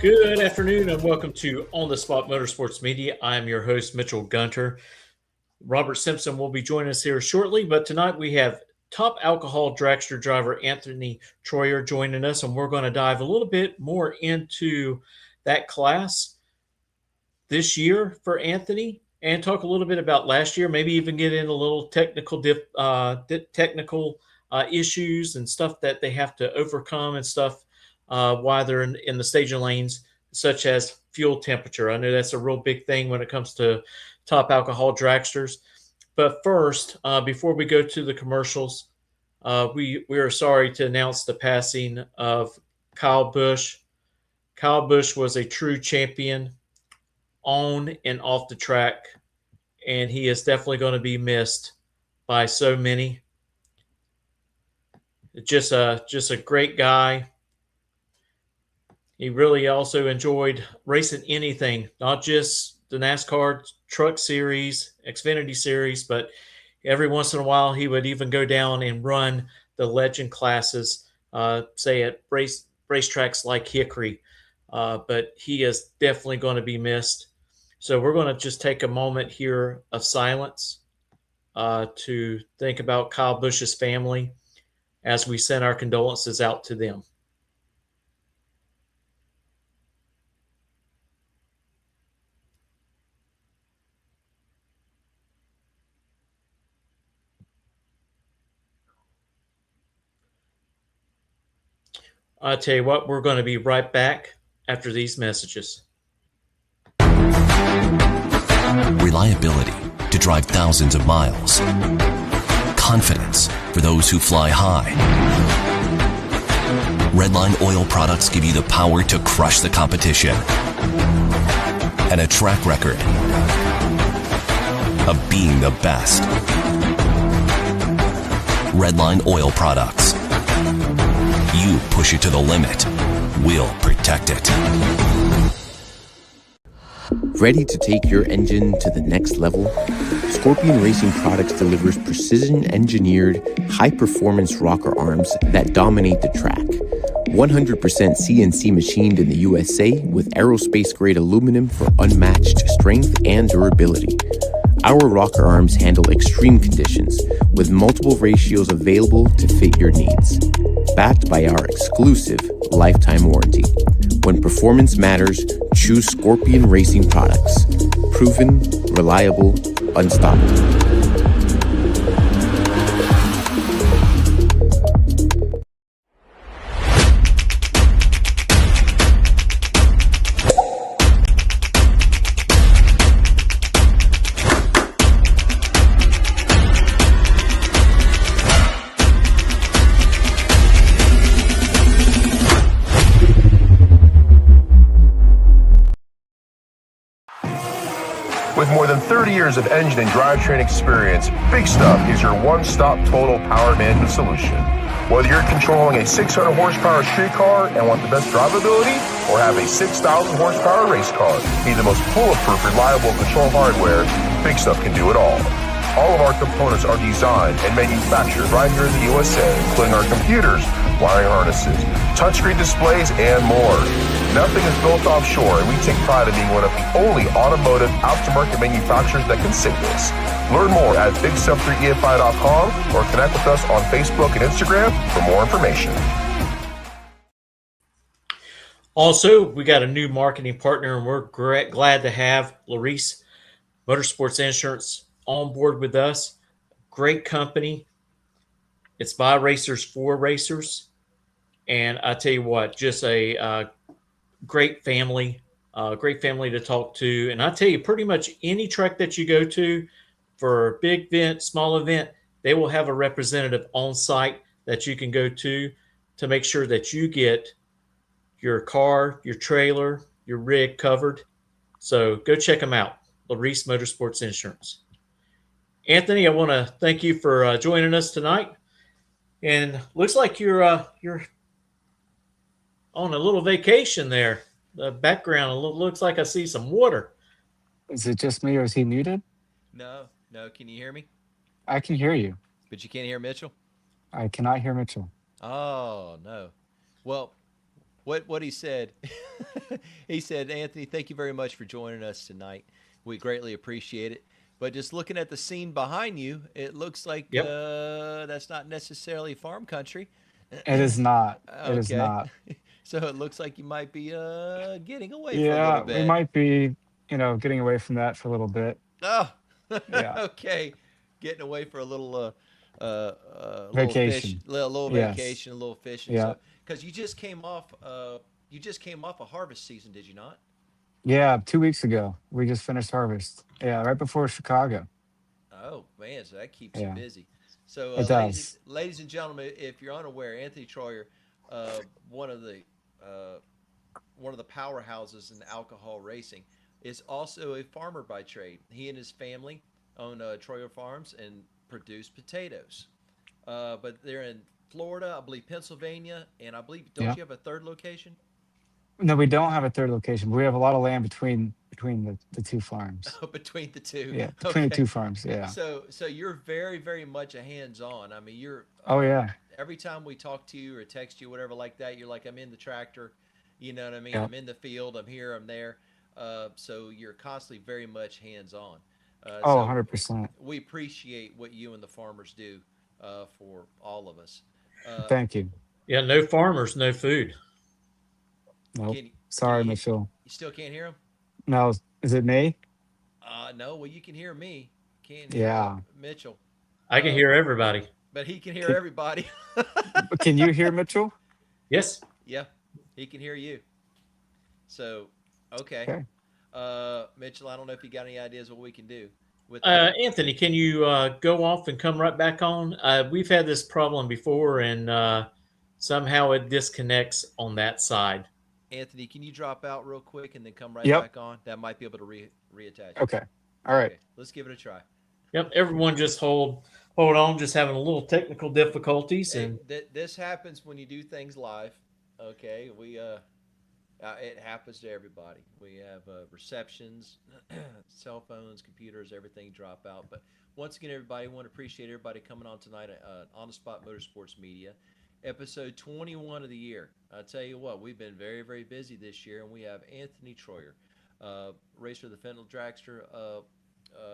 Good afternoon and welcome to On the Spot Motorsports Media. I'm your host, Mitchell Gunter. Robert Simpson will be joining us here shortly, but tonight we have Top Alcohol Dragster driver Anthony Troyer joining us, and we're going to dive a little bit more into that class this year for Anthony and talk a little bit about last year, maybe even get in a little technical issues and stuff that they have to overcome and stuff while they're in the staging lanes, such as fuel temperature. I know that's a real big thing when it comes to Top Alcohol Dragsters. But first, before we go to the commercials, we are sorry to announce the passing of Kyle Busch. Kyle Busch was a true champion on and off the track, and he is definitely going to be missed by so many. Just a great guy. He really also enjoyed racing anything, not just the NASCAR Truck Series, Xfinity Series, but every once in a while he would even go down and run the legend classes, say at racetracks like Hickory. But he is definitely going to be missed. So we're going to just take a moment here of silence to think about Kyle Busch's family as we send our condolences out to them. I'll tell you what, we're going to be right back after these messages. Reliability to drive thousands of miles. Confidence for those who fly high. Redline oil products give you the power to crush the competition. And a track record of being the best. Redline oil products. You push it to the limit, we'll protect it. Ready to take your engine to the next level? Scorpion Racing Products delivers precision-engineered, high-performance rocker arms that dominate the track. 100% CNC machined in the USA with aerospace-grade aluminum for unmatched strength and durability. Our rocker arms handle extreme conditions with multiple ratios available to fit your needs. Backed by our exclusive lifetime warranty. When performance matters, choose Scorpion Racing Products. Proven, reliable, unstoppable. With more than 30 years of engine and drivetrain experience, Big Stuff is your one-stop total power management solution. Whether you're controlling a 600 horsepower street car and want the best drivability, or have a 6,000 horsepower race car, need the most bulletproof, reliable control hardware, Big Stuff can do it all. All of our components are designed and manufactured right here in the USA, including our computers, wiring harnesses, touchscreen displays, and more. Nothing is built offshore, and we take pride in being one of the only automotive aftermarket manufacturers that can say this. Learn more at bigstuff3efi.com or connect with us on Facebook and Instagram for more information. Also, we got a new marketing partner, and we're glad to have Larice Motorsports Insurance on board with us. Great company. It's by racers for racers. And I tell you what, just a great family to talk to. And I tell you, pretty much any track that you go to for big event, small event, they will have a representative on site that you can go to make sure that you get your car, your trailer, your rig covered. So go check them out, Larice Motorsports Insurance. Anthony, I want to thank you for joining us tonight. And looks like you're on a little vacation there. The background looks like I see some water. Is it just me or is he muted? No. Can you hear me? I can hear you. But you can't hear Mitchell? I cannot hear Mitchell. Oh, no. Well, what he said. He said, Anthony, thank you very much for joining us tonight. We greatly appreciate it. But just looking at the scene behind you, it looks like Yep. that's not necessarily farm country. It is not. It is Okay. not. So it looks like you might be getting away for a little Yeah, we bit. might be, getting away from that for a little bit. Oh, Yeah. okay. Getting away for a little fish, Vacation. little Yes. vacation, a little fishing. Yeah. So, because you just came off a harvest season, did you not? Yeah. 2 weeks ago, we just finished harvest. Yeah, right before Chicago. Oh man, so that keeps you Yeah, busy. So, it does. ladies and gentlemen, if you're unaware, Anthony Troyer, uh, one of the uh, one of the powerhouses in alcohol racing, is also a farmer by trade. He and his family own Troyer Farms and produce potatoes. But they're in Florida, I believe Pennsylvania, and I believe don't Yeah. you have a third location? No, we don't have a third location, but we have a lot of land between the two farms. Between the two. Yeah, between the Okay. two farms. Yeah. So you're very very much a hands-on. I mean, you're Oh yeah. every time we talk to you or text you whatever like that, you're like I'm in the tractor. You know what I mean? Yeah. I'm in the field. I'm here. I'm there. So you're constantly very much hands-on. Oh, So 100%. we appreciate what you and the farmers do for all of us. Uh, Thank you. Yeah, no farmers, no food. Nope. can can Sorry, you Mitchell. you still can't hear him? No, is it me? No. Well, you can hear me. Can't hear Yeah. Mitchell. I can Uh, hear everybody. but he can hear Can, everybody. can you hear Mitchell? Yes. Yeah, he can hear you. So, okay. Okay. Mitchell, I don't know if you got any ideas what we can do with that. Anthony, can you go off and come right back on? We've had this problem before, and somehow it disconnects on that side. Anthony, can you drop out real quick and then come right Yep. back on? That might be able to reattach. Okay. All right. Okay, let's give it a try. Yep. Everyone, just hold on. Just having a little technical difficulties, Hey, and this happens when you do things live. Okay, it happens to everybody. We have receptions, cell phones, computers, everything drop out. But once again, everybody, want to appreciate everybody coming on tonight on the Spot Motorsports Media, episode 21 of the year. I tell you what, we've been very, very busy this year, and we have Anthony Troyer, racer of the Fentanyl Dragster,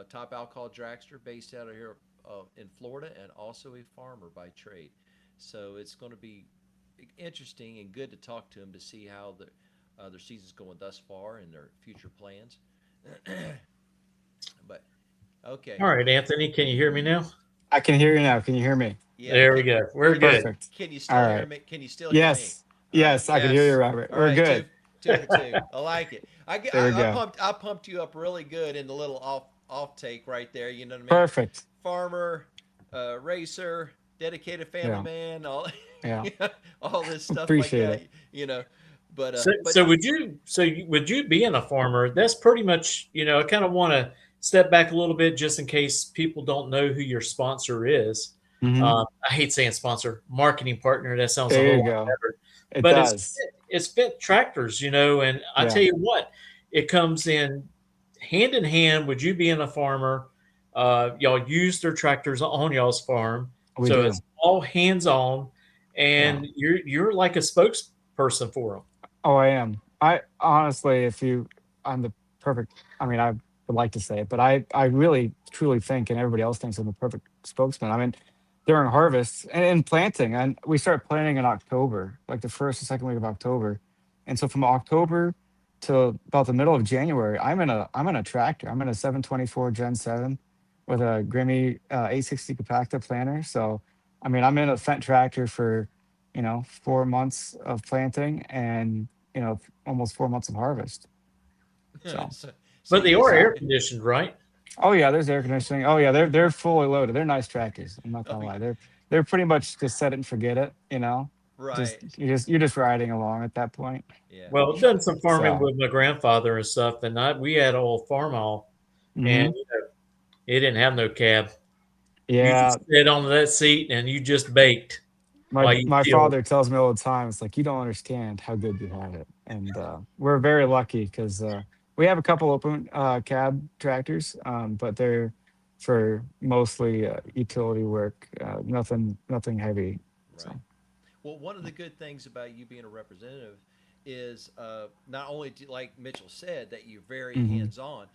Top Alcohol Dragster, based out of here in Florida, and also a farmer by trade. So it's going to be interesting and good to talk to him to see how their season's going thus far and their future plans. But okay, all right, Anthony, can you hear me now? I can hear you now. Can you hear me? yeah. There we go. We're Can you, good. Perfect. can you All still hear right. me? Can you still hear me? Yes. All right. Yes, I can hear you, Robert. All We're right, good. two for two. I like it. There we go. I pumped you up really good in the little off take right there. You know what I mean? Perfect. Farmer, racer, dedicated family Yeah. man, all Yeah. all this stuff Appreciate like that. it. You know, but So would you being a farmer? That's pretty much, I kind of want to step back a little bit just in case people don't know who your sponsor is. Hmm. I hate saying sponsor, marketing partner. That sounds a There you whole lot go. better. It But does. it's Fendt tractors, and I Yeah. tell you what, it comes in hand. Would you being a farmer, y'all use their tractors on y'all's farm, We so do. it's all hands on, Yeah. and you're like a spokesperson for them. Oh, I am. I honestly, I'm the perfect. I mean, I would like to say it, but I really truly think, and everybody else thinks I'm the perfect spokesman. I mean, during harvest and in planting, and we start planting in October, like the first and second week of October, and so from October to about the middle of January, I'm in a tractor. I'm in a 724 Gen 7 with a Grimmy 860 Compacta planter. So, I mean, I'm in a Fendt tractor for 4 months of planting and almost 4 months of harvest. So, so But they you are yeah. air conditioned, right? Oh yeah, there's air conditioning. Oh yeah, they're fully loaded. They're nice tractors. I'm not gonna oh, lie. They're pretty much just set it and forget it. Just right, you're just riding along at that point. yeah, Well, I've done some farming So with my grandfather and stuff, and we had a whole farm all, and mhm. it didn't have no cab. You Yeah, just sit on that seat and you just baked my while you my chilled. father tells me all the time. It's like you don't understand how good you have it, and we're very lucky because we have a couple open cab tractors, but they're for mostly utility work. Nothing heavy. So right. Well, one of the good things about you being a representative is not only like Mitchell said that you're very Hmm. hands on,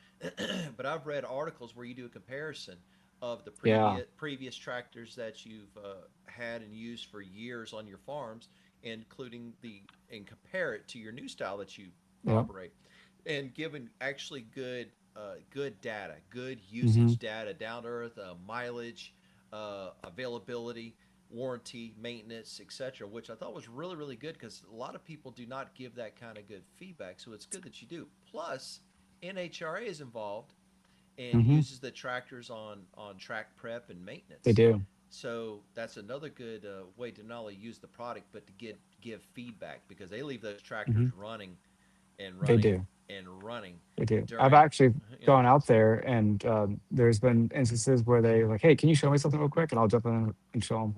but I've read articles where you do a comparison of the Yeah. previous tractors that you've had and used for years on your farms, including and compare it to your new style that you Yep. operate, and given actually good data, good Hmm. usage data, down to earth, mileage, availability, warranty, maintenance, etc., which I thought was really, really good because a lot of people do not give that kind of good feedback. So it's good that you do. Plus, NHRA is involved and Hmm. uses the tractors on track prep and They maintenance. do. So that's another good way to not only use the product but to give feedback because they leave those tractors Hmm. running and They running do. and running They do. I've during, actually you know. gone out there, and there's been instances where they like, "Hey, can you show me something real quick?" And I'll jump in and show them,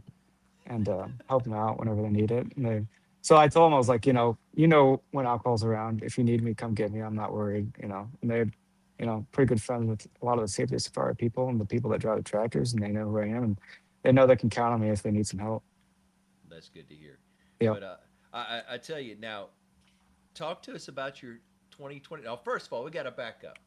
and help them out whenever they need it. And they, so I told them, I was like, when alcohol's around, if you need me, come get me. I'm not worried. And they're, pretty good friends with a lot of the safety safari people and the people that drive the tractors, and they know who I am, and they know they can count on me if they need some help. That's good to hear. Yep. But I tell you now, talk to us about your 2020. Now, first of all, we got to back up.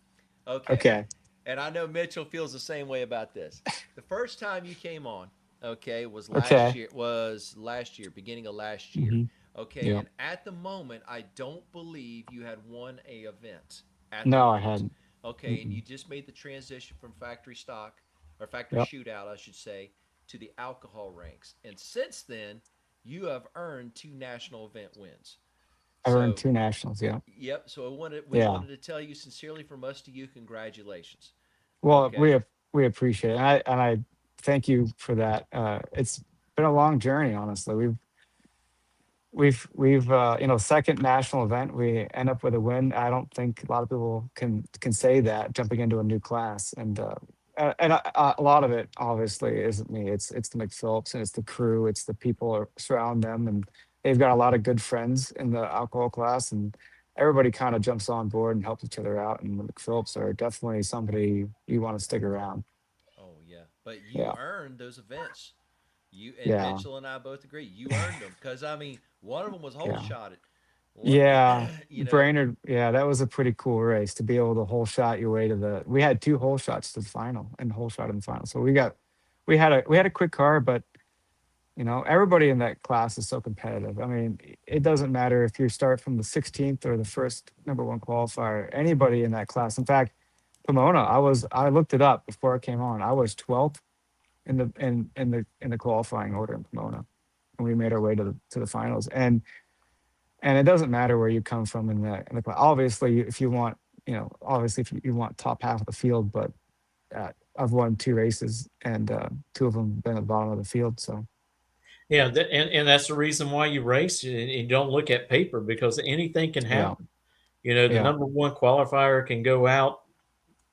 Okay. Okay. And I know Mitchell feels the same way about this. The first time you came on, okay, Okay. was last year, beginning of last year. Hmm. Okay, Yep. and at the moment, I don't believe you had won a event at the No, I moment. hadn't. Okay, and Mm-mm. you just made the transition from factory stock or factory Yep. shootout, I should say, to the alcohol ranks. And since then, you have earned two national event wins. I earned So, two nationals. Yeah. yep. So we Yeah. wanted to tell you sincerely from us to you, congratulations. Well, Okay. we appreciate it, and I thank you for that. It's been a long journey, honestly. We've second national event. We end up with a win. I don't think a lot of people can say that jumping into a new class, and a lot of it obviously isn't me. It's the McPhillips, and it's the crew. It's the people surround them, and they've got a lot of good friends in the alcohol class, and everybody kind of jumps on board and helps each other out. And the McPhillips are definitely somebody you want to stick around. Oh yeah, but you Yeah, earned those events. You and yeah, Mitchell and I both agree. You earned them because I mean, one of them was whole yeah. shotted. What Yeah, you know? Brainerd. Yeah, that was a pretty cool race to be able to hole shot your way to the. We had two hole shots to the final and hole shot in the final. So we had a quick car, but everybody in that class is so competitive. I mean, it doesn't matter if you start from the 16th or the first number one qualifier. Anybody in that class. In fact, Pomona, I looked it up before I came on. I was 12th in the qualifying order in Pomona, and we made our way to the finals. And it doesn't matter where you come from in the class. Obviously, if you want, obviously if you want top half of the field, but I've won two races, and two of them been at the bottom of the field. So Yeah, and that's the reason why you race and you don't look at paper because anything can yeah, happen. The yeah, number one qualifier can go out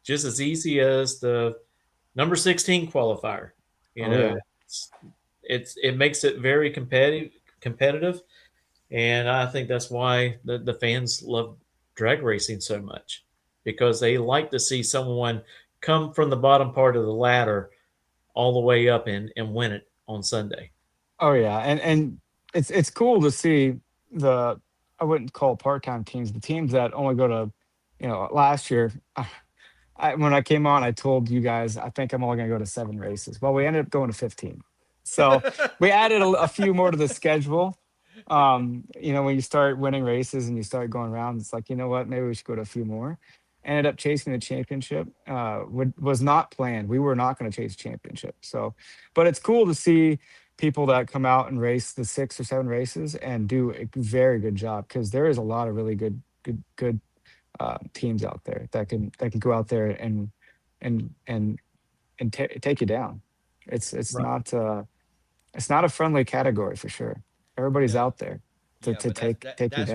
just as easy as the number 16 qualifier. You oh know, yeah, it makes it very competitive, and I think that's why the fans love drag racing so much because they like to see someone come from the bottom part of the ladder all the way up and win it on Sunday. oh yeah, and it's cool to see the I wouldn't call part time teams the teams that only go to, last year. When I came on, I told you guys I think I'm only going to go to 7 races. Well, we ended up going to 15. So we added a few more to the schedule. When you start winning races and you start going around, it's like, you know what, maybe we should go to a few more. Ended up chasing the championship. Was not planned. We were not going to chase championship. So, but it's cool to see people that come out and race the 6 or 7 races and do a very good job because there is a lot of really good teams out there that can go out there and and take you down. It's it's Right. not uh it's not a friendly category for sure. Everybody's No. out there to Yeah, to but take you that's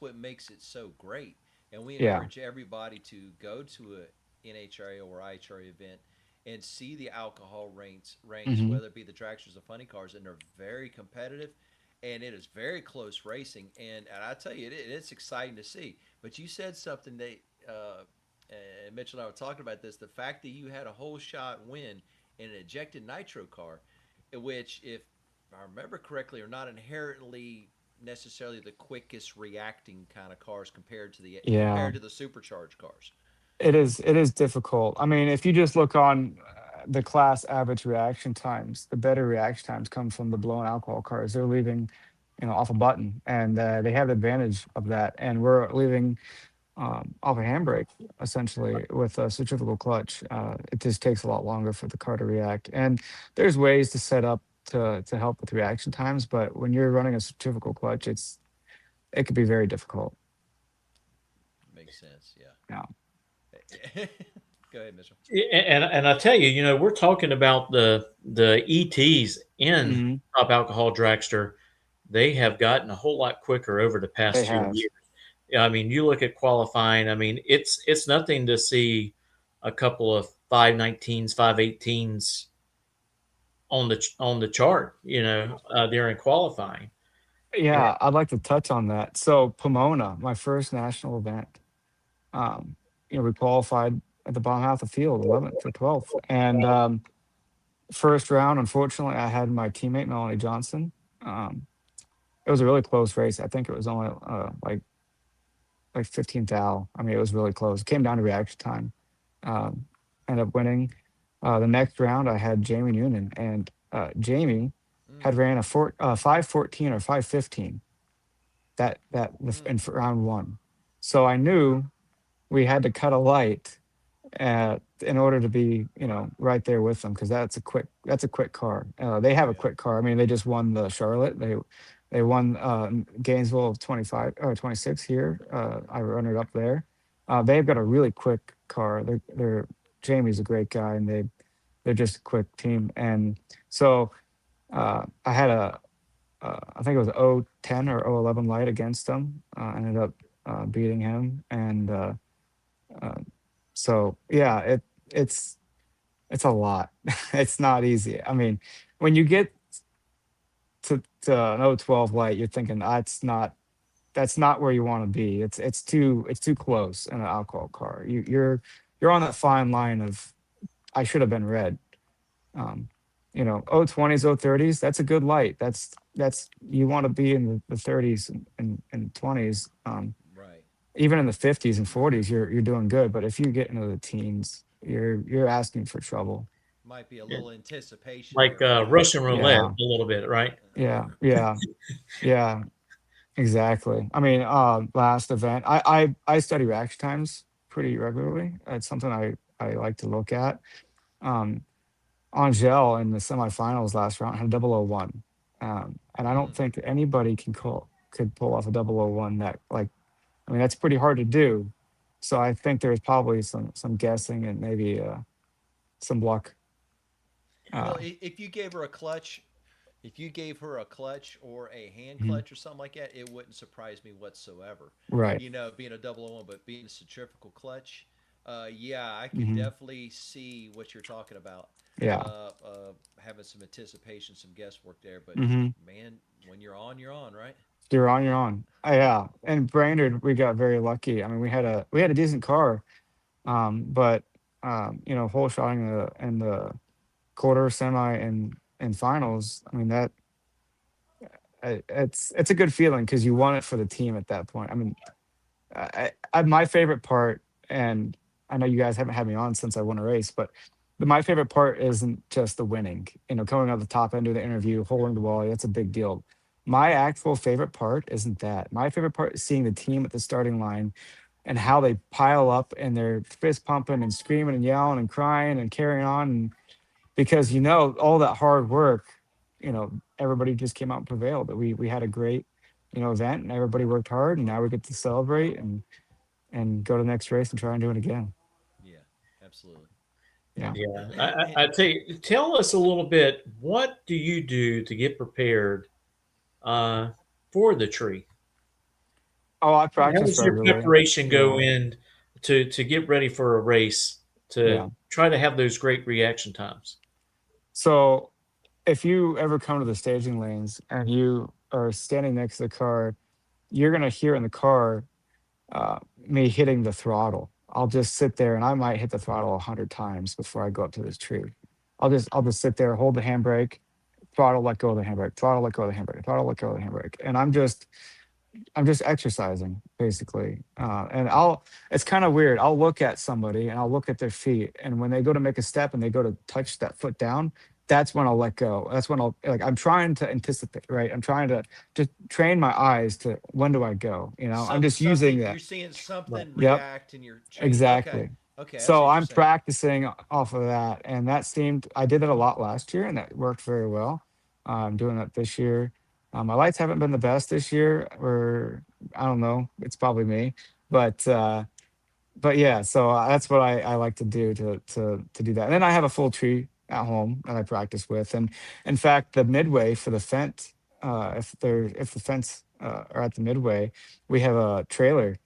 what down. makes it so great. And we Yeah. encourage everybody to go to a NHRA or IHRA event and see the alcohol ranks, Hmm. whether it be the dragsters or funny cars, and they're very competitive, and it is very close racing. And I tell you, it's exciting to see. But you said something that and Mitchell and I were talking about this: the fact that you had a whole shot win in an ejected nitro car, which if I remember correctly, are not inherently necessarily the quickest reacting kind of cars Yeah, compared to the supercharged cars. it is difficult. I mean, if you just look on the class average reaction times, the better reaction times come from the blown alcohol cars. They're leaving, off a button, and they have the advantage of that. And we're leaving off a handbrake essentially with a centrifugal clutch. It just takes a lot longer for the car to react. And there's ways to set up to help with reaction times, but when you're running a centrifugal clutch, it could be very difficult. Makes sense. Yeah. Yeah. Go ahead, Mister. And I tell you, we're talking about the ETs in Hmm. Top Alcohol Dragster. They have gotten a whole lot quicker over the They past few have. years. Yeah, I mean, you look at qualifying. I mean, it's nothing to see a couple of 519s, 518s on the chart, during qualifying. And Yeah, I'd like to touch on that. So Pomona, my first national event, um, we qualified at the bottom half of the field, 11th or 12th. And first round, unfortunately, I had my teammate Melanie Johnson. Um, it was a really close race. I think it was only like 15th thou. I mean, it was really close. It came down to reaction time. Um, Ended up winning. The next round, I had Jamie Noonan, and Jamie had Mm, ran a 5:14 or 5:15 in mm, round one. So I knew we had to cut a light in order to be, right there with them, because that's a quick car. They have a yeah. quick car. I mean, they just won the Charlotte. They won Gainesville of 25 or 26 here. I runner up there. They've got a really quick car. They're Jamie's a great guy, and they're just a quick team. And so I had I think it was 010 or 011 light against him. Ended up beating him, and uh, so yeah, it's it's a lot. It's not easy. I mean, when you get to an 012 light, you're thinking that's not where you want to be. It's too close in an alcohol car. You're on that fine line of I should have been red. Um, 020s, 030s, that's a good light. That's you want to be in the 30s and 20s. Right. Even in the 50s and 40s, you're doing good. But if you get into the teens, you're asking for trouble. Might be a yeah, little anticipation like there, right? Russian roulette Yeah, a little bit, right? yeah, yeah, yeah. Exactly. I mean, last event, I study reaction times pretty regularly. It's something I like to look at. Um, Angel in the semifinals last round had a 001. And I don't Mm, think anybody could pull off a 001 that like, I mean, that's pretty hard to do. So I think there's probably some guessing and maybe some luck. well, Uh, if you gave her a clutch, if you gave her a clutch or a hand mhm. clutch or something like that, it wouldn't surprise me whatsoever. Right. Being a double O one, but being a centrifugal clutch, yeah, I could Hmm. definitely see what you're talking about. Yeah. Having some anticipation, some guesswork there, but Hmm. man, when you're on, right? You're on your own. Yeah. And Brainerd, we got very lucky. I mean, we had a decent car. But whole shotting in the quarter, semi, and finals. I mean that it's a good feeling because you want it for the team at that point. I mean, my favorite part, and I know you guys haven't had me on since I won a race, but my favorite part isn't just the winning. Coming out the top end of the interview, holding the wall. That's a big deal. My actual favorite part isn't that. My favorite part is seeing the team at the starting line and how they pile up and they're fist pumping and screaming and yelling and crying and carrying on. And because all that hard work, everybody just came out and prevailed. But we had a great event, and everybody worked hard, and now we get to celebrate and go to the next race and try and do it again. Yeah, absolutely. Yeah. Yeah, And tell us a little bit. What do you do to get prepared uh, for the tree? Oh, I How practice does your regularly. preparation go Yeah. in to get ready for a race to Yeah. try to have those great reaction times? So if you ever come to the staging lanes and you are standing next to the car, you're gonna hear in the car me hitting the throttle. I'll just sit there and I might hit the throttle 100 times before I go up to this tree. I'll just sit there, hold the handbrake, throttle, let go of the handbrake, throttle, let go of the handbrake, throttle, let go of the handbrake, and I'm just exercising basically. And it's kind of weird. I'll look at somebody and I'll look at their feet. And when they go to make a step and they go to touch that foot down, that's when I'll let go. That's when I'll like, I'm trying to anticipate, right? I'm trying to just train my eyes to when do I go? I'm just using You're that. seeing something Yep. react and you're training. Okay. Exactly. Okay, I see So what you're I'm saying. practicing off of that, and I did it a lot last year, and that worked very well. I'm doing that this year. My lights haven't been the best this year, or I don't know. It's probably me, but yeah. So that's what I like to do to do that. And then I have a full tree at home that I practice with, and in fact, the midway for the fence, if the fence are at the midway, we have a trailer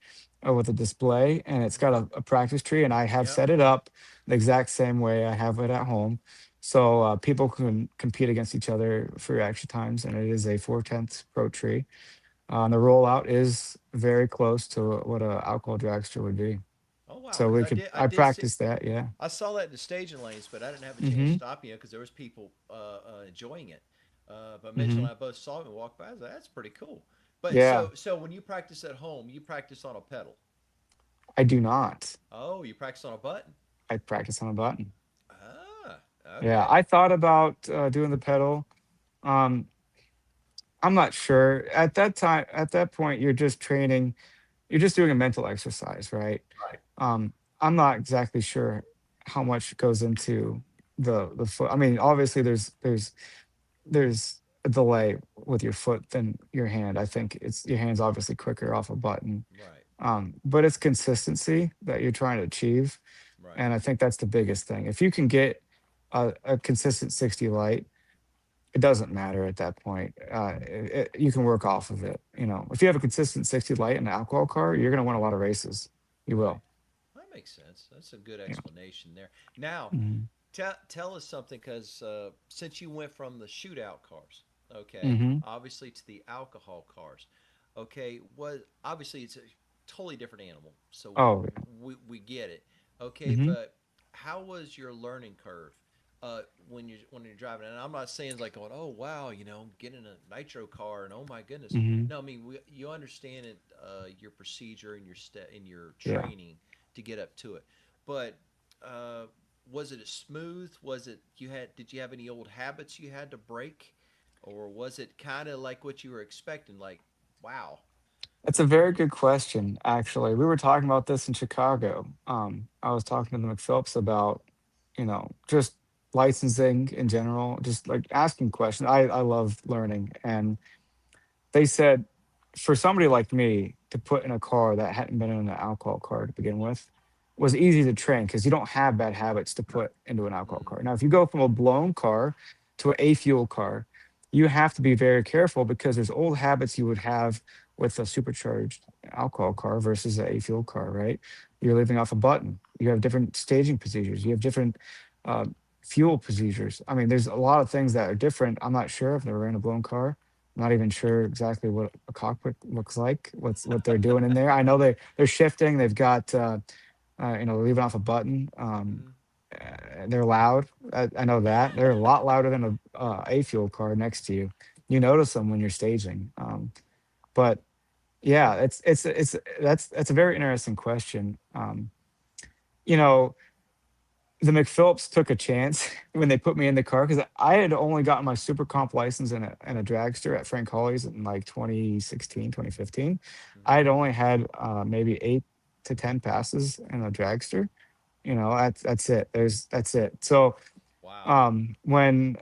with a display, and it's got a practice tree, and I have Yep. set it up the exact same way I have it at home. So people can compete against each other for extra times, and it is a 4/10 pro tree. And the rollout is very close to what a alcohol dragster would be. Oh wow, So because I I did see, practiced that, yeah. I saw that in the staging lanes, but I didn't have a chance to Hmm. stop because there was people enjoying it. But Mitchell and Hmm. I both saw it and walked by. I was like, that's pretty cool. But Yeah, so when you practice at home, you practice on a pedal. I do not. Oh, you practice on a button. I practice on a button. Ah, Yeah, okay. I thought about doing the pedal. Um, I'm not sure. At that time, at that point, you're just training, you're just doing a mental exercise, right? I'm not exactly sure how much goes into the foot. I mean, obviously there's a delay with your foot than your hand. I think it's your hand's obviously quicker off a button. Right. But it's consistency that you're trying to achieve. Right. And I think that's the biggest thing. If you can get a consistent 60 light, it doesn't matter at that point. You can work off of it. If you have a consistent 60 light in an alcohol car, you're going to win a lot of races. You Right. will. That makes sense. That's a good Yeah. explanation there. Now, Hmm. tell us something because since you went from the shootout cars, okay, Hmm. obviously to the alcohol cars, okay, what obviously it's a totally different animal, so Oh, we get it, okay, yeah. but how was your learning curve? When you're driving, and I'm not saying it's like going, oh wow, getting a nitro car, and oh my goodness. Hmm. No, I mean you understand it, your procedure and your Yeah. training to get up to it. But uh, was it a smooth? Was it Did you have any old habits you had to break, or was it kind of like what you were expecting? Like, wow. That's a very good question, actually. We were talking about this in Chicago. I was talking to the McPhillips about, just licensing in general, just like asking questions. I love learning. And they said for somebody like me to put in a car that hadn't been in an alcohol car to begin with was easy to train because you don't have bad habits to put into an alcohol car. Mm, Now, if you go from a blown car to a fuel car, you have to be very careful because there's old habits you would have with a supercharged alcohol car versus a fuel car, right? You're living off a button. You have different staging procedures. You have different uh, fuel procedures. I mean, there's a lot of things that are different. I'm not sure if they were in a blown car. I'm not even sure exactly what a cockpit looks like. What they're doing in there. I know they're shifting. They've got leaving off a button. mm, They're loud. I know that they're a lot louder than a fuel car next to you. You notice them when you're staging. But yeah, that's a very interesting question. You know, the McPhillips took a chance when they put me in the car because I had only gotten my super comp license in a dragster at Frank Hawley's in like 2016, 2015. I mm. had only had maybe 8 to 10 passes in a dragster. That's it. That's it. So Wow. when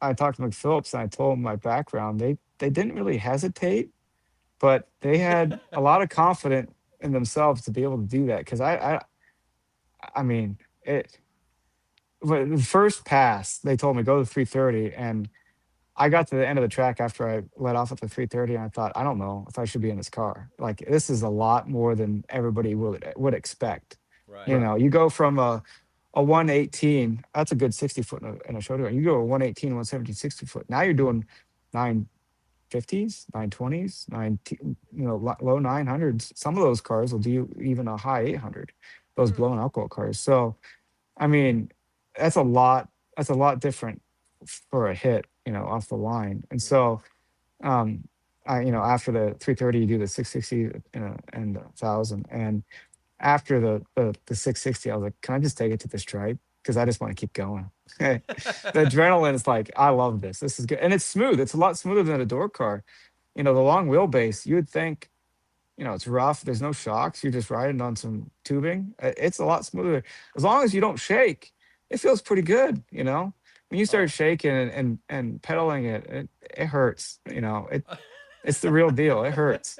I talked to McPhillips and I told them my background, they didn't really hesitate, but they had a lot of confidence in themselves to be able to do that because I mean it. But the first pass, they told me go to 330, and I got to the end of the track after I let off at the 330, and I thought, I don't know if I should be in this car. Like this is a lot more than everybody would expect. Right. You go from a 118, that's a good 60 foot in a show car. You go a 118, 170, 60 foot. Now you're doing 950s, 920s, low 900s. Some of those cars will do even a high 800. Those Hmm. blown alcohol cars. So I mean, that's a lot. That's a lot different for a hit. off the line. And so, after the 330, you do the 660 and 1,000. And after the 660, I was like, can I just take it to the stripe? Because I just want to keep going. The adrenaline is like, I love this. This is good. And it's smooth. It's a lot smoother than a door car. The long wheelbase, you would think, it's rough. There's no shocks. You're just riding on some tubing. It's a lot smoother. As long as you don't shake, it feels pretty good. When you start shaking and pedaling it hurts. It's the real deal. It hurts.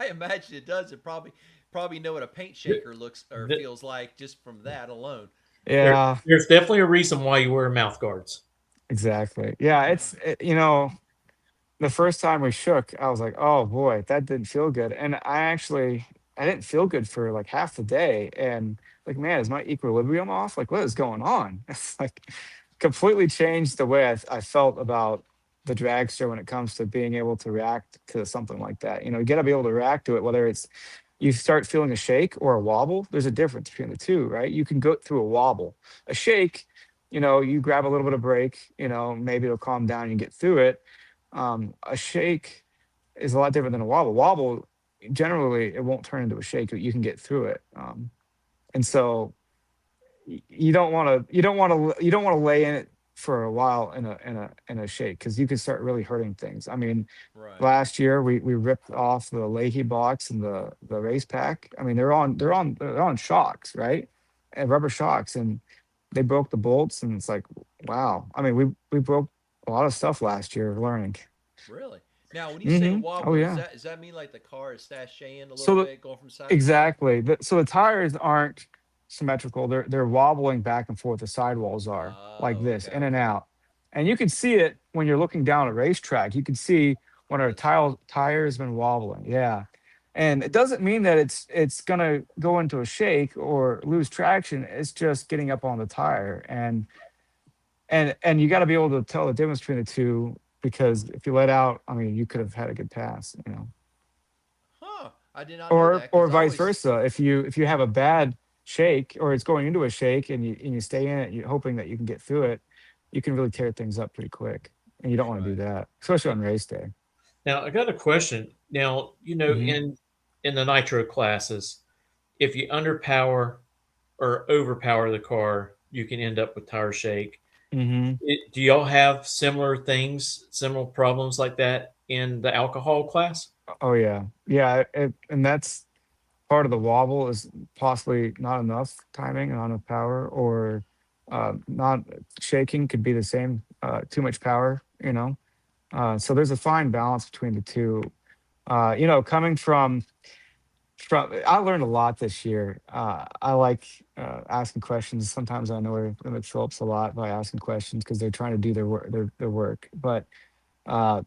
I imagine it does. It probably know what a paint shaker looks or The- feels like just from that alone. Yeah, there's definitely a reason why you wear mouth guards. exactly. Yeah, the first time we shook, I was like, oh boy, that didn't feel good. And I didn't feel good for like half the day. And like, man, is my equilibrium off? Like, what is going on? It's like completely changed the way I felt about the dragster when it comes to being able to react to something like that. You got to be able to react to it, whether it's you start feeling a shake or a wobble. There's a difference between the two, right? You can go through a wobble. A shake, you grab a little bit of break, maybe it'll calm down and you get through it. A shake is a lot different than a wobble. Wobble, generally, it won't turn into a shake. You can get through it, and so you don't want to lay in it for a while in a shake because you could start really hurting things. I mean, Right. last year we ripped off the Leahy blocks and the race pack. I mean, they're on shocks, right, and rubber shocks, and they broke the bolts, and it's like, wow. I mean, we broke a lot of stuff last year learning. Really? Now, when you say Oh wobble, yeah. does that mean like the car is sashaying a So little bit, going from side to side? exactly. So the tires aren't symmetrical. They're wobbling back and forth. The sidewalls are like Oh, this, okay, in and okay. out. And you can see it when you're looking down a racetrack. You can see when our tire's been wobbling. Yeah. And it doesn't mean that it's gonna go into a shake or lose traction. It's just getting up on the tire. And you got to be able to tell the difference between the two because if you let out, I mean, you could have had a good pass. Huh. I did not know or that or because I vice always. versa. If you have a bad shake or it's going into a shake and you stay in it, you're hoping that you can get through it, you can really tear things up pretty quick, and you don't want to do Right. that, especially on race day. Now, I got a question. Now, Hmm. in the nitro classes, if you underpower or overpower the car, you can end up with tire shake. Hmm. Do y'all have similar problems like that in the alcohol class? Oh yeah, yeah, and that's part of the wobble is possibly not enough timing, not enough power, or not shaking could be the same. Too much power. So there's a fine balance between the two. Coming from I learned a lot this year. I like asking questions. Sometimes I know I limit Phillips a lot by asking questions because they're trying to do their work. Their work. But uh,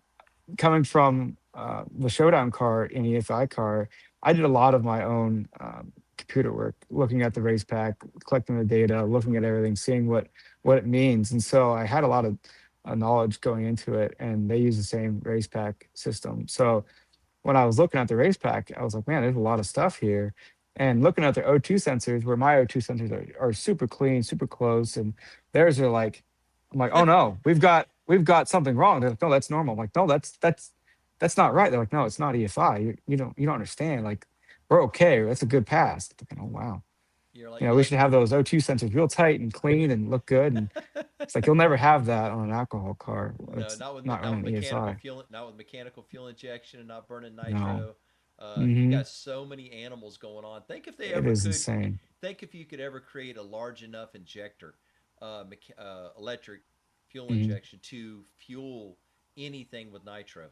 coming from the Showdown car and EFI car, I did a lot of my own computer work, looking at the race pack, collecting the data, looking at everything, seeing what it means. And so I had a lot of knowledge going into it, and they use the same race pack system. So when I was looking at the race pack, I was like, man, there's a lot of stuff here. And looking at their O2 sensors, where my O2 sensors are super clean, super close, and theirs are like, I'm like, oh no, we've got something wrong. They're like, no, that's normal. I'm like, no, that's not right. They're like, no, it's not EFI. You don't understand. Like, we're okay. That's a good pass. Oh wow. You're like We should have those O2 sensors real tight and clean and look good. And it's like you'll never have that on an alcohol car. no, It's not with not running EFI. not with mechanical fuel injection and not burning No. nitro. You Hmm. got so many animals going on. It is insane. Think if you could ever create a large enough injector, electric fuel Mhm. injection to fuel anything with nitro.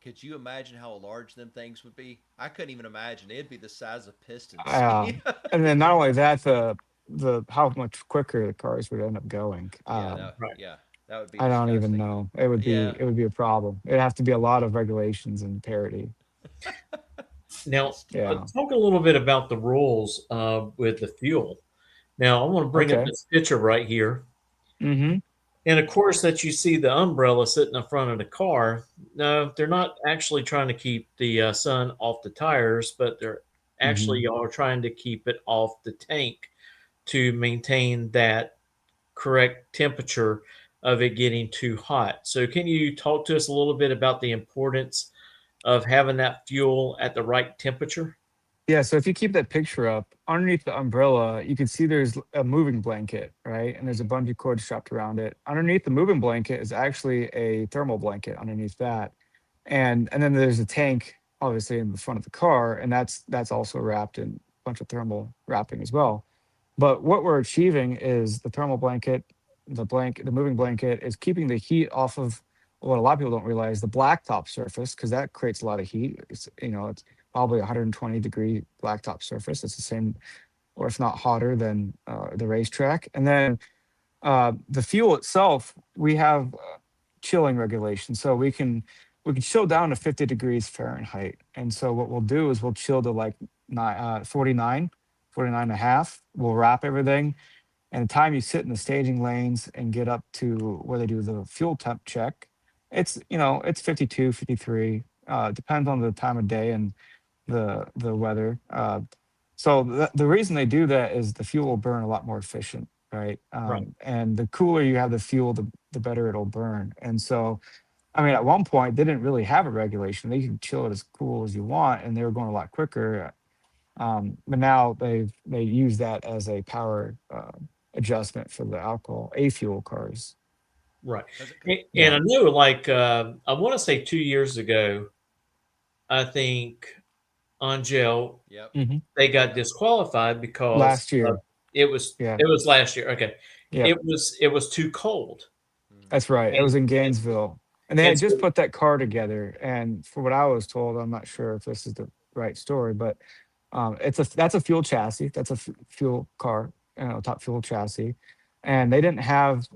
Could you imagine how large them things would be? I couldn't even imagine. It'd be the size of pistons. Uh, and then not only that, the how much quicker the cars would end up going. Right. Yeah, that would be I don't even disgusting. know. It would be Yeah, it would be a problem. It'd have to be a lot of regulations and parity. Now, just Yeah. talk a little bit about the rules with the fuel. Now, I want to bring up Okay. this picture right here. Mm-hmm. And of course, that you see the umbrella sitting in front of the car. No, they're not actually trying to keep the sun off the tires, but they're Mm-hmm. actually are trying to keep it off the tank to maintain that correct temperature of it getting too hot. So can you talk to us a little bit about the importance of having that fuel at the right temperature? Yeah, so if you keep that picture up, underneath the umbrella, you can see there's a moving blanket, right? And there's a bungee cord strapped around it. Underneath the moving blanket is actually a thermal blanket underneath that. And then there's a tank obviously in the front of the car, and that's also wrapped in a bunch of thermal wrapping as well. But what we're achieving is the thermal blanket, the moving blanket is keeping the heat off of what a lot of people don't realize, the blacktop surface, because that creates a lot of heat. It's probably 120-degree blacktop surface. It's the same, or if not hotter than the racetrack. And then the fuel itself, we have chilling regulation, so we can chill down to 50 degrees Fahrenheit. And so what we'll do is we'll chill to like 49 and a half. We'll wrap everything. And the time you sit in the staging lanes and get up to where they do the fuel temp check, it's 52, 53. Depends on the time of day and the weather. So the reason they do that is the fuel will burn a lot more efficient, right? Right. And the cooler you have the fuel, the better it'll burn. And so, I mean, at one point they didn't really have a regulation. They could chill it as cool as you want, and they were going a lot quicker. But now they use that as a power adjustment for the alcohol A fuel cars. Right. Does it? And Yeah. I know, like, I want to say 2 years ago, I think Angel, Yep. hmm they got Yep. disqualified because Last year. it was Yeah. it was last year. Okay. Yep. It was too cold. Hmm. That's right. It And was in and Gainesville. And they and had just so put that car together. And for what I was told, I'm not sure if this is the right story, but that's a fuel chassis. That's a fuel car, top fuel chassis. And they didn't have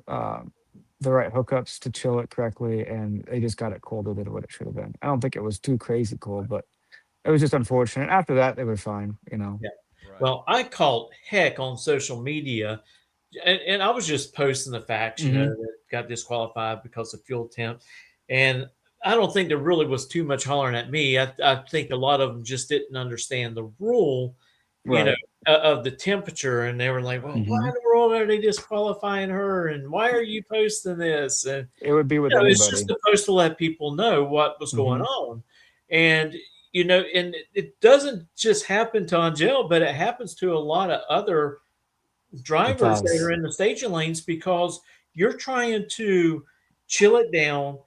the right hookups to chill it correctly. And they just got it colder than what it should have been. I don't think it was too crazy cold, but it was just unfortunate. After that, they were fine. yeah. Right. Well, I called heck on social media, and I was just posting the facts, hmm that got disqualified because of fuel temp. And I don't think there really was too much hollering at me. I think a lot of them just didn't understand the rule, you know, Right. of the temperature. And they were like, well, Right. why hmm in the world are they disqualifying her? And why are you posting this? And It would be with it's just anybody. supposed to let people know what was going hmm on. And, and it doesn't just happen to Angel, but it happens to a lot of other It drivers that are does. in the staging lanes because you're trying to chill it down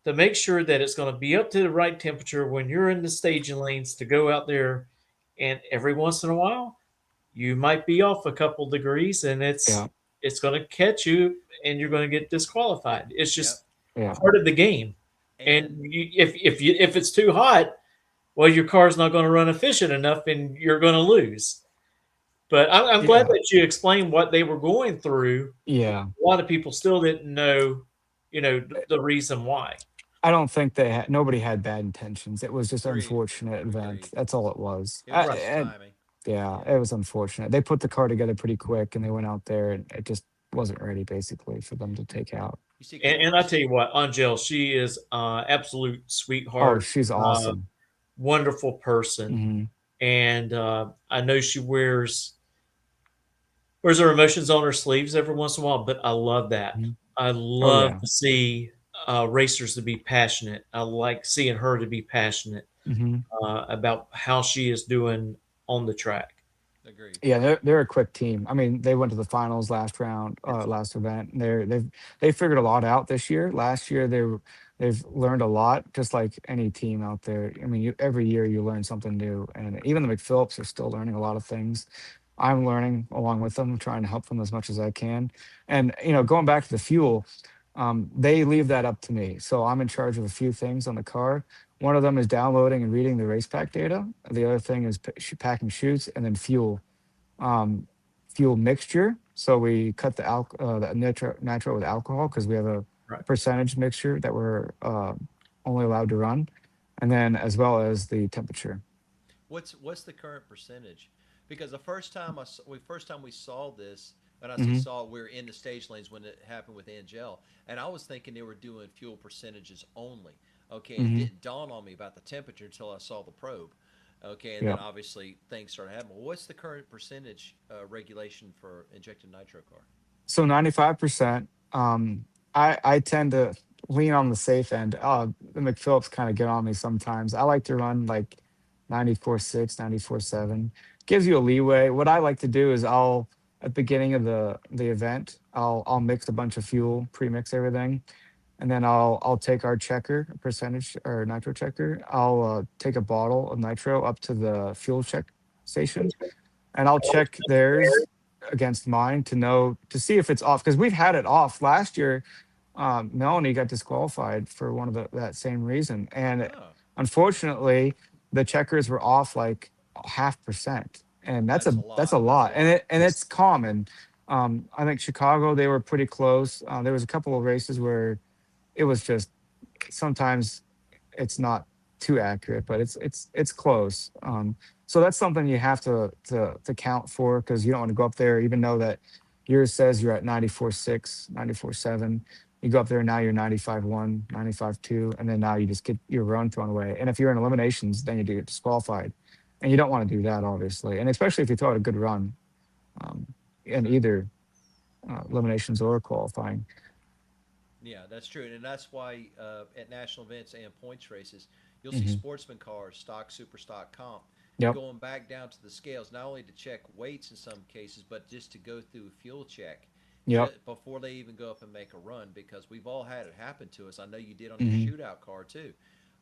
to make sure that it's going to be up to the right temperature when you're in the staging lanes to go out there. And every once in a while, you might be off a couple degrees and Yeah. it's going to catch you and you're going to get disqualified. It's Yep. just Yeah. part of the game. And And if it's too hot, well, your car's not going to run efficient enough, and you're going to lose. But I'm glad Yeah. that you explained what they were going through. Yeah. A lot of people still didn't know, the reason why. I don't think nobody had bad intentions. It was just agreed. unfortunate event. Agreed. That's all it was. It was Right. just And timing. yeah, Yeah. it was unfortunate. They put the car together pretty quick and they went out there and it just wasn't ready basically for them to take out. You see, because And I tell you what, Angel, she is absolute Oh, sweetheart, she's awesome. wonderful person, hmm and I know she wears her emotions on her sleeves every once in a while. But I love that. hmm I Oh love yeah. to see racers to be passionate. I like seeing her to be passionate hmm about how she is doing on the track. agreed. Yeah, they're a quick team. I mean, they went to the finals Yes. last event. They figured a lot out this year. Last year they've learned a lot, just like any team out there. I mean, every year you learn something new, and even the McPhillips are still learning a lot of things. I'm learning along with them, trying to help them as much as I can. And going back to the fuel, they leave that up to me. So I'm in charge of a few things on the car. One of them is downloading and reading the race pack data. The other thing is packing chutes, and then um, fuel mixture. So we cut the nitro with alcohol because we have a Right. percentage mixture that we're only allowed to run, and then as well as the temperature. What's the current percentage? Because the first time we saw this, when I say hmm saw, we are in the stage lanes when it happened with Angel, and I was thinking they were doing fuel percentages only. Okay, it hmm didn't dawn on me about the temperature until I saw the probe. Okay, and then Yeah. obviously things started happening. What's the current percentage regulation for injected nitro car? So 95%. I tend to lean on the safe end. The McPhillips kind of get on me sometimes. I like to run like 94.6, 94.7. Gives you a leeway. What I like to do is I'll at the beginning of the event, I'll mix a bunch of fuel, pre-mix everything, and then I'll take our checker percentage or nitro checker. I'll take a bottle of nitro up to the fuel check station, and I'll check theirs against mine to see if it's off, because we've had it off last year. Melanie got disqualified for one of that same reason, and Oh, unfortunately, the checkers were off like 0.5%, and that's a that's a lot. That's a lot, and lot. it's common. I think Chicago, they were pretty close. There was a couple of races where it was just sometimes it's not too accurate, but it's close. So that's something you have to count for, because you don't want to go up there even though that yours says you're at 94.6, 94.7. You go up there, now you're 95.1, 95.2, and then now you just get your run thrown away. And if you're in eliminations, then you do get disqualified, and you don't want to do that, obviously. And especially if you throw out a good run, um, in either eliminations or qualifying. Yeah, that's true, and that's why at national events and points races, you'll see Hmm. sportsman cars, stock, super stock, comp, Yep. going back down to the scales, not only to check weights in some cases, but just to go through a fuel check Yep. before they even go up and make a run. Because we've all had it happen to us. I know you did on your Hmm. shootout car too.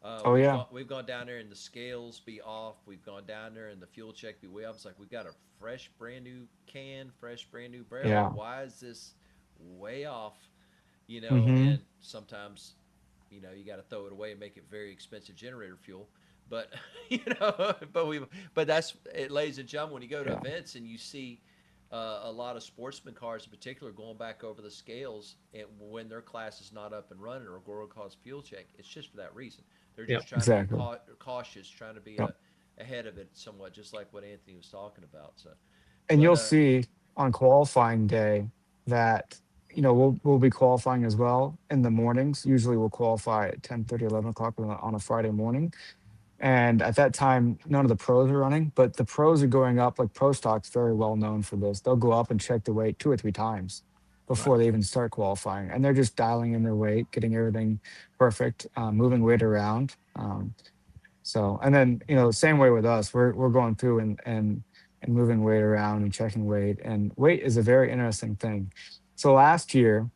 Oh yeah. We've gone down there and the scales be off. We've gone down there and the fuel check be way off. It's like we've got a fresh, brand new can, fresh, brand new barrel. Yeah. Why is this way off? Hmm. And sometimes, you got to throw it away and make it very expensive generator fuel. But but that's it, ladies and gentlemen. When you go to Yeah. events and you see a lot of sportsman cars in particular going back over the scales, and when their class is not up and running or going to cause fuel check, it's just for that reason. They're Yep. just trying to be Exactly. cautious, trying to be Yep. ahead of it somewhat, just like what Anthony was talking about. So, And but you'll see on qualifying day that we'll be qualifying as well in the mornings. Usually we'll qualify at 10:30, 11 o'clock on a Friday morning. And at that time, none of the pros are running, but the pros are going up. Like Pro Stock's very well known for this. They'll go up and check the weight 2 or 3 times right, before they even start qualifying, and they're just dialing in their weight, getting everything perfect, moving weight around. So, and then same way with us, we're going through and moving weight around and checking weight. And weight is a very interesting thing. So last year,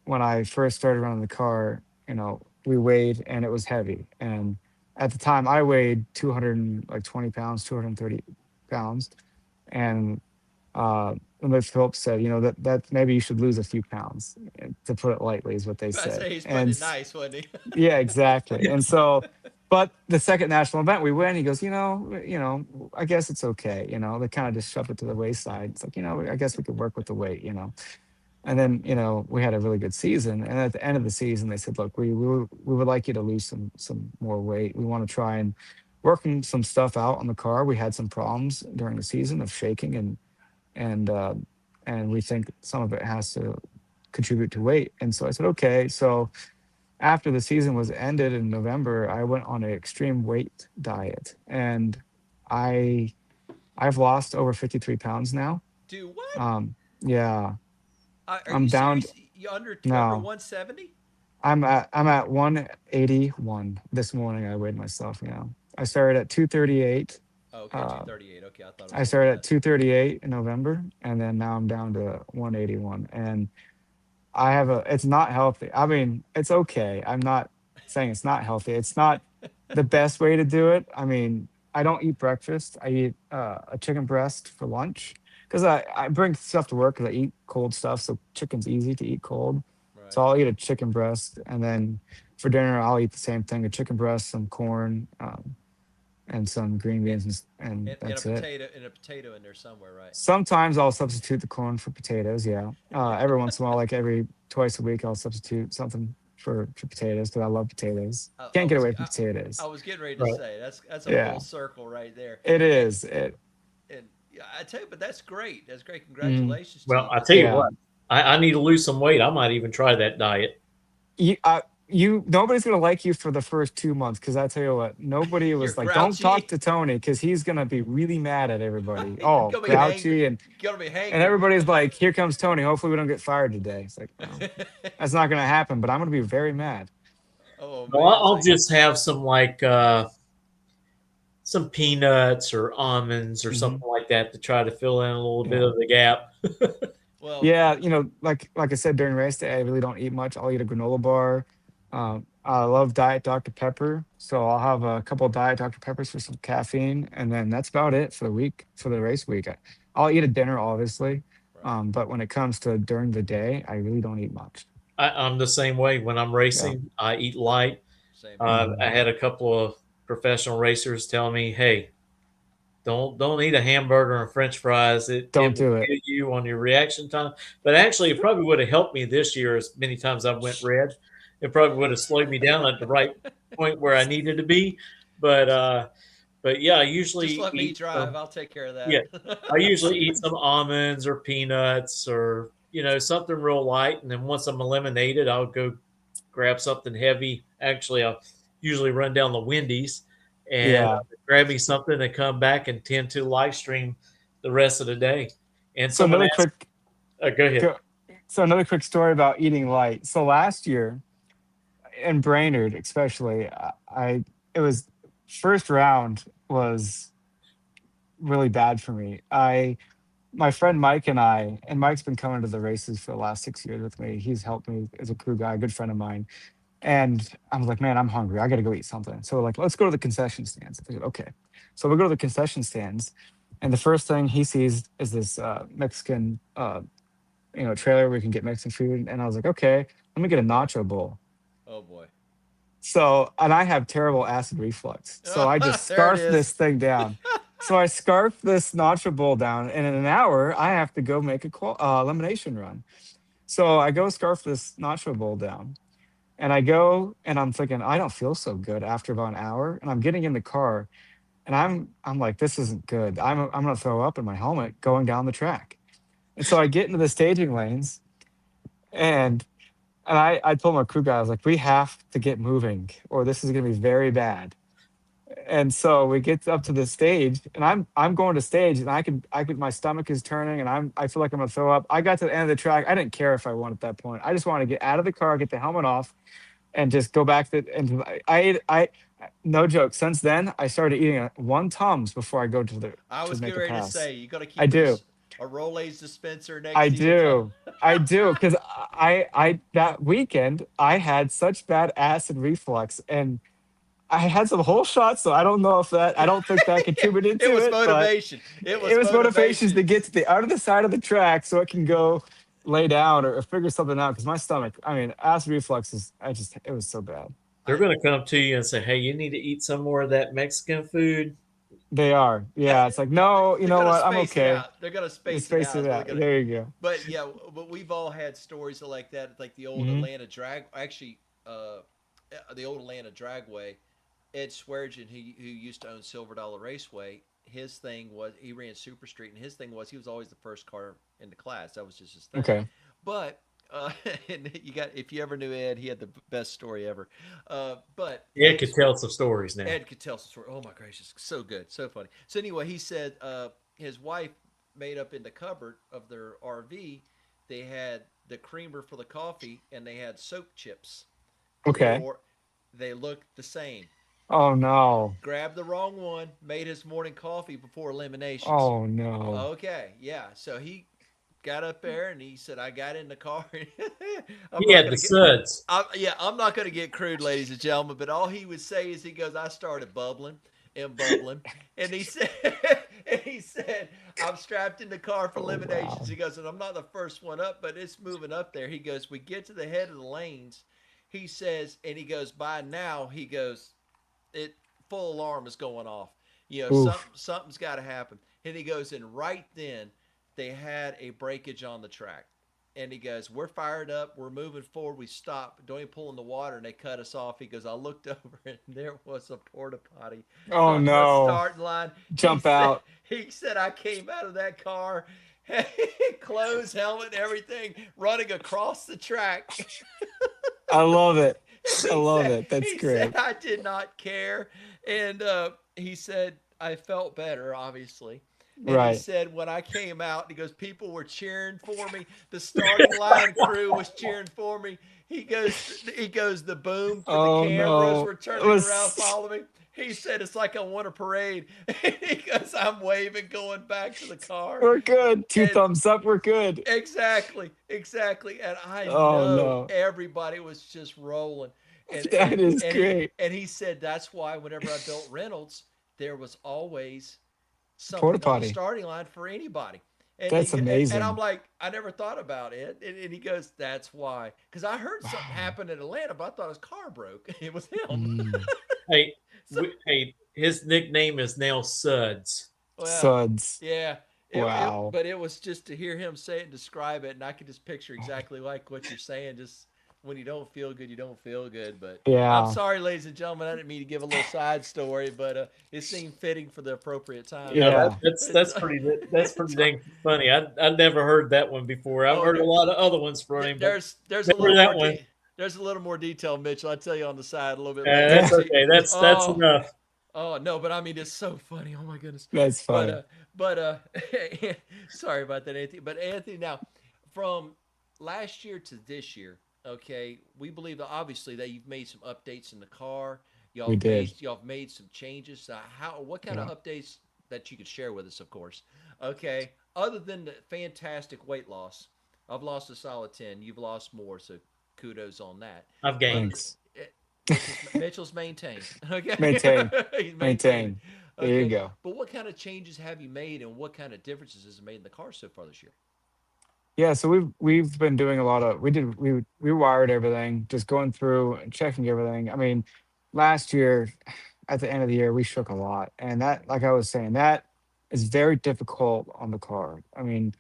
when I first started running the car, we weighed and it was heavy. And at the time, I weighed 220 pounds, 230 pounds, and Miss Phillips said, that maybe you should lose a few pounds, to put it lightly, is what they I said. say he's putting And it nice, wasn't he? yeah, exactly. And so, but the second national event we win, he goes, I guess it's okay. They kind of just shoved it to the wayside. It's like, I guess we could work with the weight. And then, we had a really good season. And at the end of the season, they said, look, we would like you to lose some more weight. We want to try and working some stuff out on the car. We had some problems during the season of shaking, and uh, and we think some of it has to contribute to weight. And so I said, okay. So after the season was ended in November, I went on an extreme weight diet, and I I've lost over 53 pounds now. Dude, what? Yeah, Are I'm you down serious? You under now. 170? I'm at 181 this morning. I weighed myself. I started at 238. Oh, okay, Uh, 238. Okay, I thought it I was a little started at less. 238 in November, and then now I'm down to 181. And I have it's not healthy. I mean, it's okay. I'm not saying it's not healthy. It's not the best way to do it. I mean, I don't eat breakfast. I eat a chicken breast for lunch, because I bring stuff to work because I eat cold stuff. So chicken's easy to eat cold. So Right. I'll eat a chicken breast, and then for dinner I'll eat the same thing: a chicken breast, some corn, and some green And, beans, and and a that's it. potato and a potato in there somewhere, right? Sometimes I'll substitute the corn for potatoes. Yeah. Every once in a while, like every twice a week, I'll substitute something for potatoes, because I love potatoes. I Can't get was away from I potatoes. was getting ready to Right. say that's a full Yeah, circle right there. it And, is. and yeah, I tell you, but that's great. That's great. Mm, Congratulations to Well, you, I because tell you yeah. what, I need to lose some weight. I might even try that diet. You, nobody's gonna like you for the first 2 months, because I tell you what, nobody You're was like, "Don't talk grouchy. to Tony," because he's gonna be really mad at everybody. You're Oh, gonna be hangry. grouchy, and You're gonna be hangry. everybody's like, "Here comes Tony. Hopefully, we don't get fired today." It's like, well, that's not gonna happen. But I'm gonna be very mad. Oh Well, man, I'll just have some like some peanuts or almonds or Hmm. something like that to try to fill in a little bit Yeah. of the gap. well, Yeah, like I said, during race day, I really don't eat much. I'll eat a granola bar. I love Diet Dr. Pepper, so I'll have a couple of Diet Dr. Peppers for some caffeine, and then that's about it for the week, for the race week. I'll eat a dinner, obviously, right, but when it comes to during the day, I really don't eat much. I'm the same way. When I'm Yeah. racing, I eat light. same here. I Hmm. had a couple of professional racers tell me, "Hey, don't eat a hamburger and French fries. It Don't will do it. kill you on your reaction time." But actually, it probably would have helped me this year. As many times I went red, it probably would have slowed me down at the right point where I needed to be. But yeah, I Just usually let me eat drive. some. I'll take care of Yeah, that. I usually eat some almonds or peanuts or something real light, and then once I'm eliminated, I'll go grab something heavy. Actually, I'll usually run down the Wendy's and Yeah. grab me something and come back and tend to live stream the rest of the day. And So someone another asked, quick, go ahead. go- so another quick story about eating light. So last year in Brainerd, especially, it was first round was really bad for me. My friend Mike and Mike's been coming to the races for the last 6 years with me. He's helped me as a crew guy, a good friend of mine. And I was like, man, I'm hungry. I got to go eat something. So we're like, let's go to the concession stands. I said, okay. So we go to the concession stands, and the first thing he sees is this Mexican, trailer where we can get Mexican food. And I was like, okay, let me get a nacho bowl. Oh boy. So, and I have terrible acid reflux. So I just There it scarfed is. this thing down. So I scarfed this nacho bowl down, and in an hour, I have to go make a elimination run. So I go scarf this nacho bowl down, and I go, and I'm thinking, I don't feel so good after about an hour. And I'm getting in the car, and I'm like, this isn't good. I'm gonna throw up in my helmet going down the track. And so I get into the staging lanes, and I told my crew guy, I was like, we have to get moving, or this is gonna be very bad. And so we get up to the stage, and I'm going to stage, and I could my stomach is turning, and I feel like I'm gonna throw up. I got to the end of the track. I didn't care if I won at that point. I just wanted to get out of the car, get the helmet off, and just go back to and I no joke. Since then, I started eating one Tums before I go I to was make getting a ready to pass. say you got to I keep do. a Rolaids dispenser I next to you. do. I do, because I that weekend I had such bad acid reflux, and I had some whole shots, so I don't think that contributed It to was it, but motivation. It it was was motivations motivation. to get to the out of the side of the track so it can go lay down or figure something out. Because my stomach, I mean, acid reflux is, it was so bad. They're I going to come to you and say, "Hey, you need to eat some more of that Mexican food." They are, yeah. It's like, no, you they're know gonna what? I'm space it okay. out. They're gonna Just space it space out. it Is what out. they're gonna. There you go. But yeah, but we've all had stories like that, like the old Hmm. Atlanta drag. Actually, the old Atlanta Dragway. Ed Swearengin, who used to own Silver Dollar Raceway, his thing was he ran Super Street, and his thing was he was always the first car in the class. That was just his thing. Okay. But and you got if you ever knew Ed, he had the best story ever. But Yeah, could tell some stories now. Ed could tell some story. Oh my gracious, so good, so funny. So anyway, he said his wife made up in the cupboard of their RV. They had the creamer for the coffee, and they had soap chips. They Okay. wore, they looked the same. Oh no. Grabbed the wrong one, made his morning coffee before eliminations. Oh no. Okay, yeah. So he got up there and he said, "I got in the car." I'm He not had the gonna get, suds. I'm not gonna get crude, ladies and gentlemen. But all he would say is, he goes, "I started bubbling and bubbling," and he said, "I'm strapped in the car for Oh eliminations." wow. He goes, "And I'm not the first one up, but it's moving up there." He goes, "We get to the head of the lanes." He says, and he goes, "By now," he goes, it full alarm is going off. You know, Oof. something's got to happen. And he goes, and right then they had a breakage on the track. And he goes, "We're fired up. We're moving forward. We stop. Don't even pull in the water." And they cut us off. He goes, "I looked over and there was a porta potty Oh on the no. starting line." Jump out. He said, "I came out of that car, clothes, helmet, everything, running across the track." I love it. I love it. That's He said great. I did not care, and he said I felt better, obviously. And he Right. said when I came out, he goes, people were cheering for me. The starting line crew was cheering for me. He goes, the boom for the Oh cameras no. were It turning around, was following me. He said it's like I won a parade. And he goes, I'm waving, going back to the car, we're good. Two and thumbs up, we're good. exactly, exactly. And I Oh know no. everybody was just rolling. And That and is and he great. and he said that's why whenever I built Reynolds, there was always Porta something on the potty. starting line for anybody. And That's I'm amazing. like, I never thought about it. And he goes, that's why. Because I heard something Wow. happen in Atlanta, but I thought his car broke. It was him. Mm. Hey, So, hey, his nickname is now Suds. well, Suds. yeah. Wow. But it was just to hear him say it and describe it, and I could just picture exactly like what you're saying. Just when you don't feel good, you don't feel good. But I'm Yeah. sorry, ladies and gentlemen, I didn't mean to give a little side story, but it seemed fitting for the appropriate time. Yeah, Yeah. that's pretty that's Sorry. pretty dang funny. I never heard that one before. I've Oh, heard a lot of other ones from him, but there's a never little more that one. there's a little more detail, Mitchell. I'll tell you on the side a little bit later. Yeah. That's But see, okay. That's oh, enough. oh no, but I mean it's so funny. Oh my goodness. That's But funny. sorry about that, Anthony. But Anthony, now from last year to this year, okay, we believe that obviously that you've made some updates in the car. We did. Y'all have made some changes. What kind of Yeah. updates that you could share with us, of course. Okay, other than the fantastic weight loss, I've lost a solid 10. You've lost more, so kudos on that. I've gained. Other Thanks. Mitchell's maintained. Okay, Maintain. he's maintaining. Maintain. There you Okay, go. but what kind of changes have you made, and what kind of differences has it made in the car so far this year? Yeah, so we've been doing a lot of we wired everything, just going through and checking everything. I mean, last year at the end of the year we shook a lot, and that, like I was saying, that is very difficult on the car. I mean,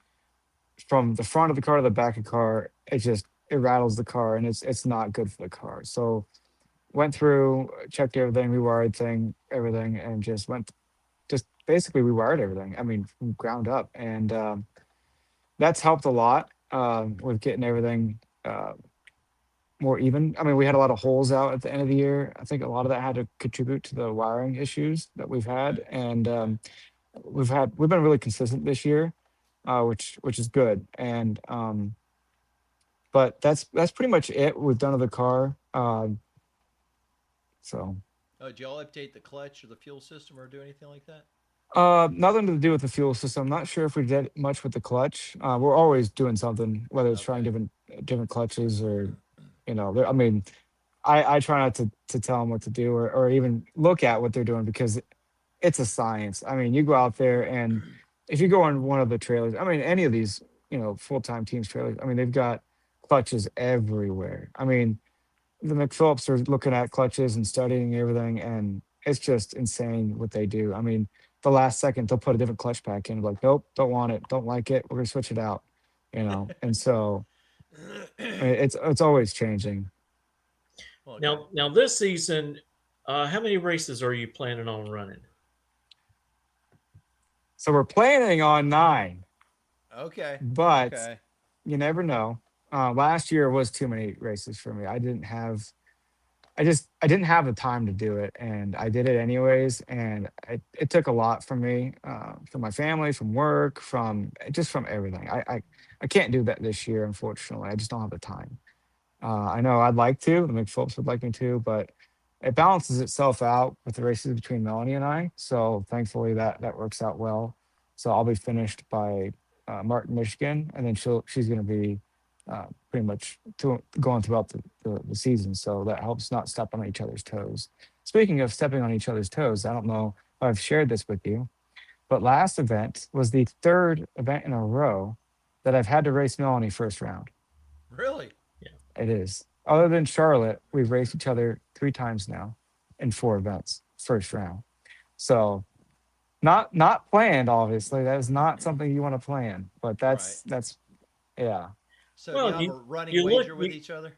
from the front of the car to the back of the car, it rattles the car, and it's not good for the car. So went through, checked everything, rewired everything, and just basically rewired everything. I mean, from ground up, and that's helped a lot with getting everything more even. I mean, we had a lot of holes out at the end of the year. I think a lot of that had to contribute to the wiring issues that we've Okay. had, and we've been really consistent this year, which is good. And but that's pretty much it we've done to the car. So Oh, did y'all update the clutch or the fuel system or do anything like that? nothing to do with the fuel system. I'm not sure if we did much with the clutch. We're always doing something, whether it's trying Okay. different clutches or, I mean, I try not to tell them what to do or even look at what they're doing because it's a science. I mean, you go out there and if you go on one of the trailers, I mean, any of these, full-time teams trailers, I mean, they've got clutches everywhere. I mean, the McPhillips are looking at clutches and studying everything, and it's just insane what they do. I mean, the last second they'll put a different clutch pack in, like, nope, don't want it, don't like it, we're gonna switch it out, And so I mean, it's always changing. Okay. Now this season, how many races are you planning on running? So we're planning on 9, Okay. but Okay. you never know. Last year was too many races for me. I didn't have the time to do it, and I did it anyways. And it took a lot from me, from my family, from work, from everything. I can't do that this year, unfortunately. I just don't have the time. I know I'd like to. The McPhillips would like me to, but it balances itself out with the races between Melanie and I. So thankfully that works out well. So I'll be finished by Martin, Michigan, and then she's going to be pretty much going throughout the season. So that helps not step on each other's toes. Speaking of stepping on each other's toes, I don't know if I've shared this with you, but last event was the third event in a row that I've had to race Melanie first round. Really? It is. Other than Charlotte, we've raced each other 3 times now in 4 events, first round. So not planned, obviously. That is not something you want to plan, but Right. that's yeah. So do you Well, have a running you look wager with each other?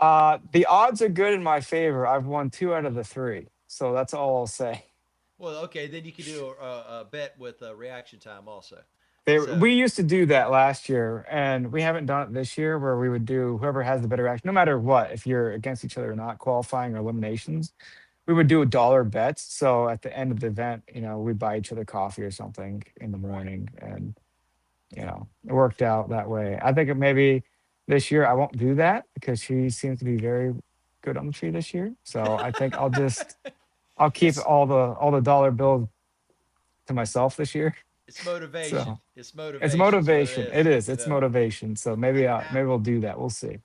The odds are good in my favor. I've won 2 out of the 3, so that's all I'll say. Well, okay, then you could do a bet with reaction time also. So We used to do that last year, and we haven't done it this year, where we would do whoever has the better action, no matter what, if you're against each other or not, qualifying or eliminations. We would do a dollar bets. So at the end of the event, we'd buy each other coffee or something in the right. morning, and it worked out that way. I think maybe this year I won't do that because she seems to be very good on the tree this year. So I think I'll keep it's all the dollar bills to myself this year. it's motivation. So It's it's motivation is what it motivation. It is. is. You It's know. motivation. So maybe we'll do that. We'll see.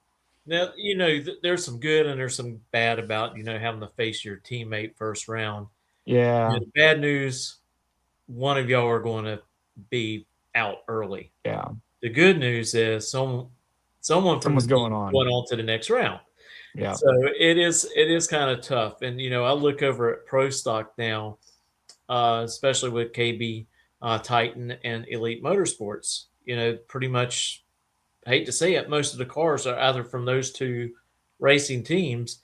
Now, there's some good and there's some bad about, having to face your teammate first round. Yeah. The bad news, one of y'all are going to be out early. Yeah. The good news is someone from the Someone's team going on. went on to the next round. Yeah. So it is kind of tough. And I look over at Pro Stock now, especially with KB Titan and Elite Motorsports. Pretty much, I hate to say it, most of the cars are either from those two racing teams,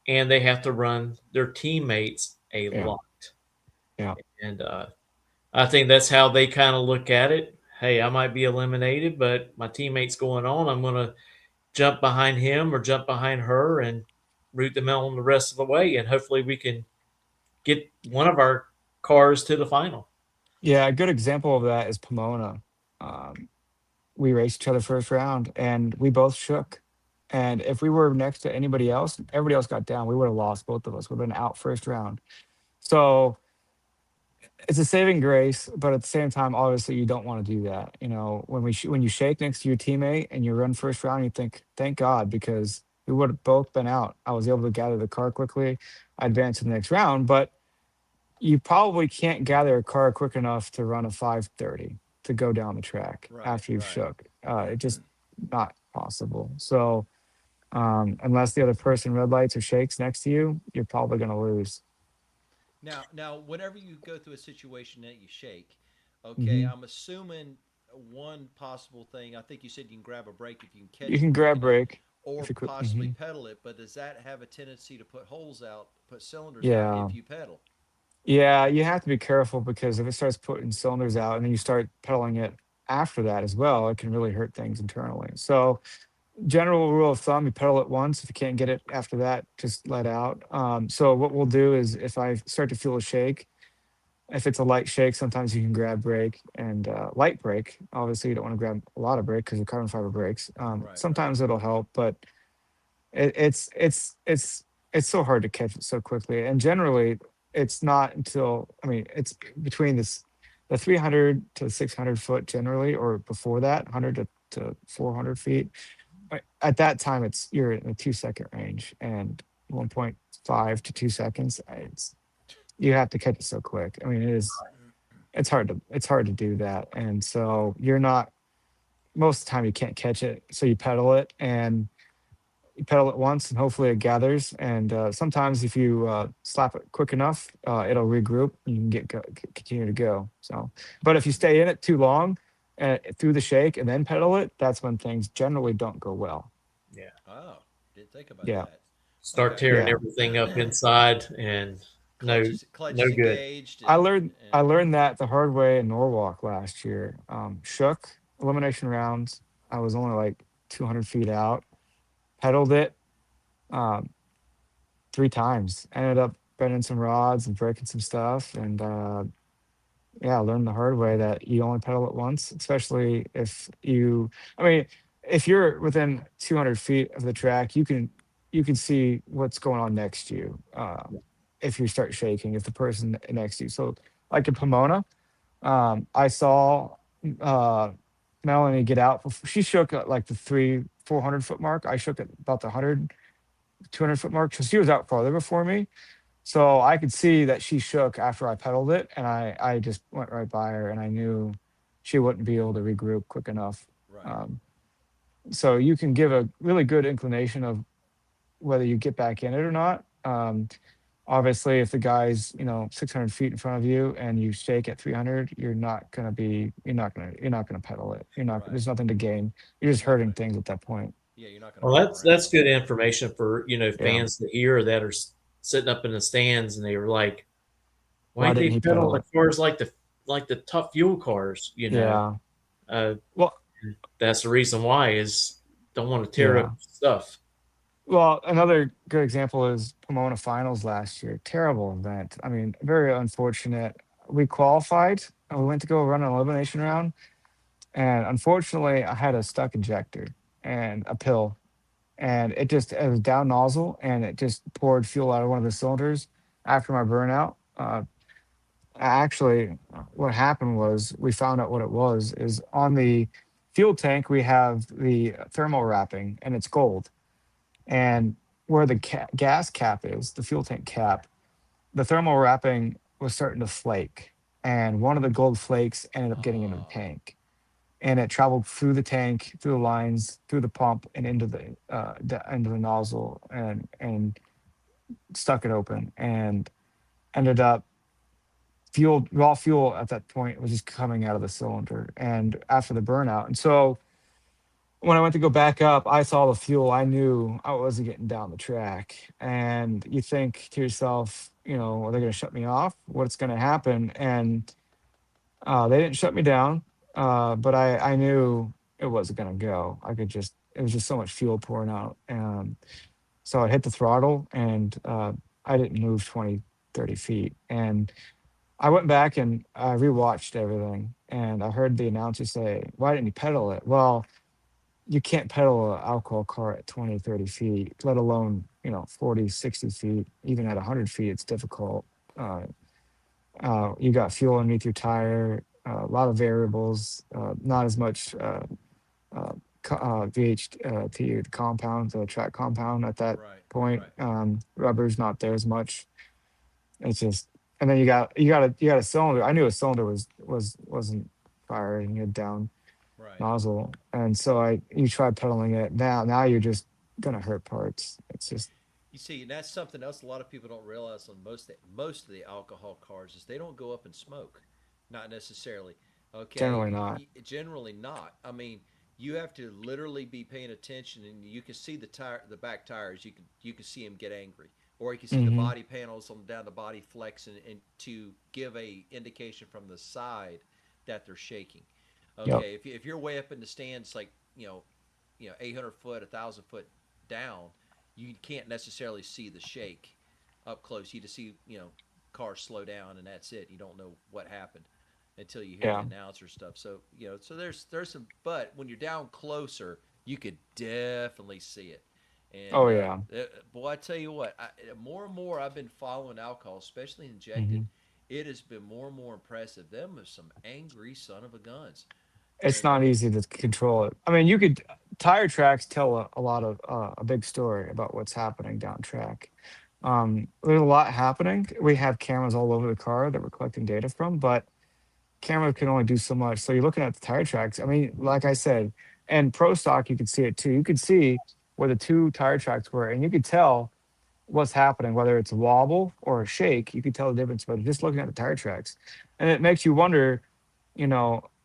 and they have to run their teammates a Yeah. lot. Yeah. And I think that's how they kind of look at it. Hey, I might be eliminated, but my teammate's going on. I'm going to jump behind him or jump behind her and root them on the rest of the way. And hopefully we can get one of our cars to the final. Yeah. A good example of that is Pomona. We raced each other first round, and we both shook. And if we were next to anybody else, everybody else got down, we would have lost, both of us. We'd have been out first round. So it's a saving grace, but at the same time, obviously, you don't want to do that. When you shake next to your teammate and you run first round, you think, thank God, because we would have both been out. I was able to gather the car quickly. I advanced to the next round, but you probably can't gather a car quick enough to run a 5:30 to go down the track Right, after you've right. shook. It just not possible. So unless the other person red lights or shakes next to you, you're probably going to lose. Now, whenever you go through a situation that you shake, okay, Hmm. I'm assuming one possible thing. I think you said you can grab a brake if you can You catch it can quick grab enough, brake or if you quit. possibly Hmm. pedal it. But does that have a tendency to put holes out, put cylinders out Yeah. if you pedal? Yeah, you have to be careful because if it starts putting cylinders out and then you start pedaling it after that as well, it can really hurt things internally. So general rule of thumb, you pedal it once. If you can't get it after that, just let out. So what we'll do is if I start to feel a shake, if it's a light shake, sometimes you can grab brake and light brake. Obviously, you don't want to grab a lot of brake because of carbon fiber brakes. Right, right. Sometimes it'll help, but it's so hard to catch it so quickly. And generally, it's not until it's between the 300 to 600 foot generally, or before that, 100 to 400 feet. At that time, you're in the 2 second range, and 1.5 to 2 seconds. You have to catch it so quick. It's hard to do that, and so you're not most of the time you can't catch it. So you pedal it, and you pedal it once, and hopefully it gathers. And sometimes if you slap it quick enough, it'll regroup. And you can continue to go. So, but if you stay in it too long through the shake and then pedal it, that's when things generally don't go well. Yeah. Oh, didn't think about Yeah, that. Start Okay. tearing yeah. everything up inside and Clutches no good. engaged, I and learned that the hard way in Norwalk last year. Shook elimination rounds. I was only like 200 feet out. Pedaled it um, 3 times. Ended up bending some rods and breaking some stuff. And yeah, I learned the hard way that you only pedal it once, especially I mean, if you're within 200 feet of the track, you can see what's going on next to you. If you start shaking, if the person next to you. So like in Pomona, I saw uh, Melanie get out. She shook at like the 400 foot mark. I shook at about the 200 foot mark. So she was out farther before me. So I could see that she shook after I pedaled it, and I just went right by her, and I knew she wouldn't be able to regroup quick enough. right. Um, so you can give a really good inclination of whether you get back in it or not. Obviously, if the guy's 600 feet in front of you and you shake at 300, you're not gonna pedal it. Right. There's nothing to gain. You're just hurting Exactly. things at that point. Yeah, you're not going to Well, run that's around. good information for Yeah. fans to hear that are sitting up in the stands and they were like, why Why ain't didn't they he pedal pedal the it? cars like the tough fuel cars? Yeah. Well, That's the reason why is don't want to tear up yeah. stuff. Well, another good example is Pomona Finals last year. Terrible event. I mean, very unfortunate. We qualified and we went to go run an elimination round. And unfortunately, I had a stuck injector and a pill. And it was down nozzle and it just poured fuel out of one of the cylinders after my burnout. Actually, what happened was we found out what it was is on the fuel tank, we have the thermal wrapping and it's gold. And where the gas cap is, the fuel tank cap, the thermal wrapping was starting to flake, and one of the gold flakes ended up getting into the Oh, tank, and it traveled through the tank, through the lines, through the pump, and into the nozzle, and stuck it open, and ended up raw fuel at that point was just coming out of the cylinder, and after the burnout, and so when I went to go back up, I saw the fuel. I knew I wasn't getting down the track. And you think to yourself, are they going to shut me off? What's going to happen? And they didn't shut me down, but I knew it wasn't going to go. It was just so much fuel pouring out. So I hit the throttle and I didn't move 20, 30 feet. And I went back and I rewatched everything. And I heard the announcer say, "Why didn't you pedal it?" Well, you can't pedal an alcohol car at 20, 30 feet, let alone, 40, 60 feet. Even at 100 feet, it's difficult. Uh, you got fuel underneath your tire, a lot of variables, not as much VHT, the compound, the track compound at that right, point. right. Rubber's not there as much. It's just, and then you got a cylinder. I knew a cylinder wasn't firing it down Right. nozzle. And so you try pedaling it now you're just gonna hurt parts. It's just You see, and that's something else a lot of people don't realize on most of the alcohol cars is they don't go up in smoke, not necessarily. generally not. Generally not. I mean, you have to literally be paying attention, and you can see the back tires. You can see them get angry, or you can see the Hmm. body panels on down the body flex, and to give a indication from the side that they're shaking. Yep. Okay, if you're way up in the stands, like 800 foot, 1,000 foot down, you can't necessarily see the shake up close. You just see cars slow down, and that's it. You don't know what happened until you hear the Yeah. announcer stuff. So so there's some, but when you're down closer, you could definitely see it. And Oh yeah. boy, I tell you what, more and more I've been following alcohol, especially injected. Hmm. It has been more and more impressive. Them are some angry son of a guns, It's and not easy to control it. I mean, you could tire tracks tell a lot of a big story about what's happening down track. There's a lot happening. We have cameras all over the car that we're collecting data from, but camera can only do so much. So you're looking at the tire tracks. I mean, like I said, and pro stock, you could see it too. You could see where the two tire tracks were, and you could tell what's happening, whether it's a wobble or a shake. You could tell the difference by just looking at the tire tracks, and it makes you wonder,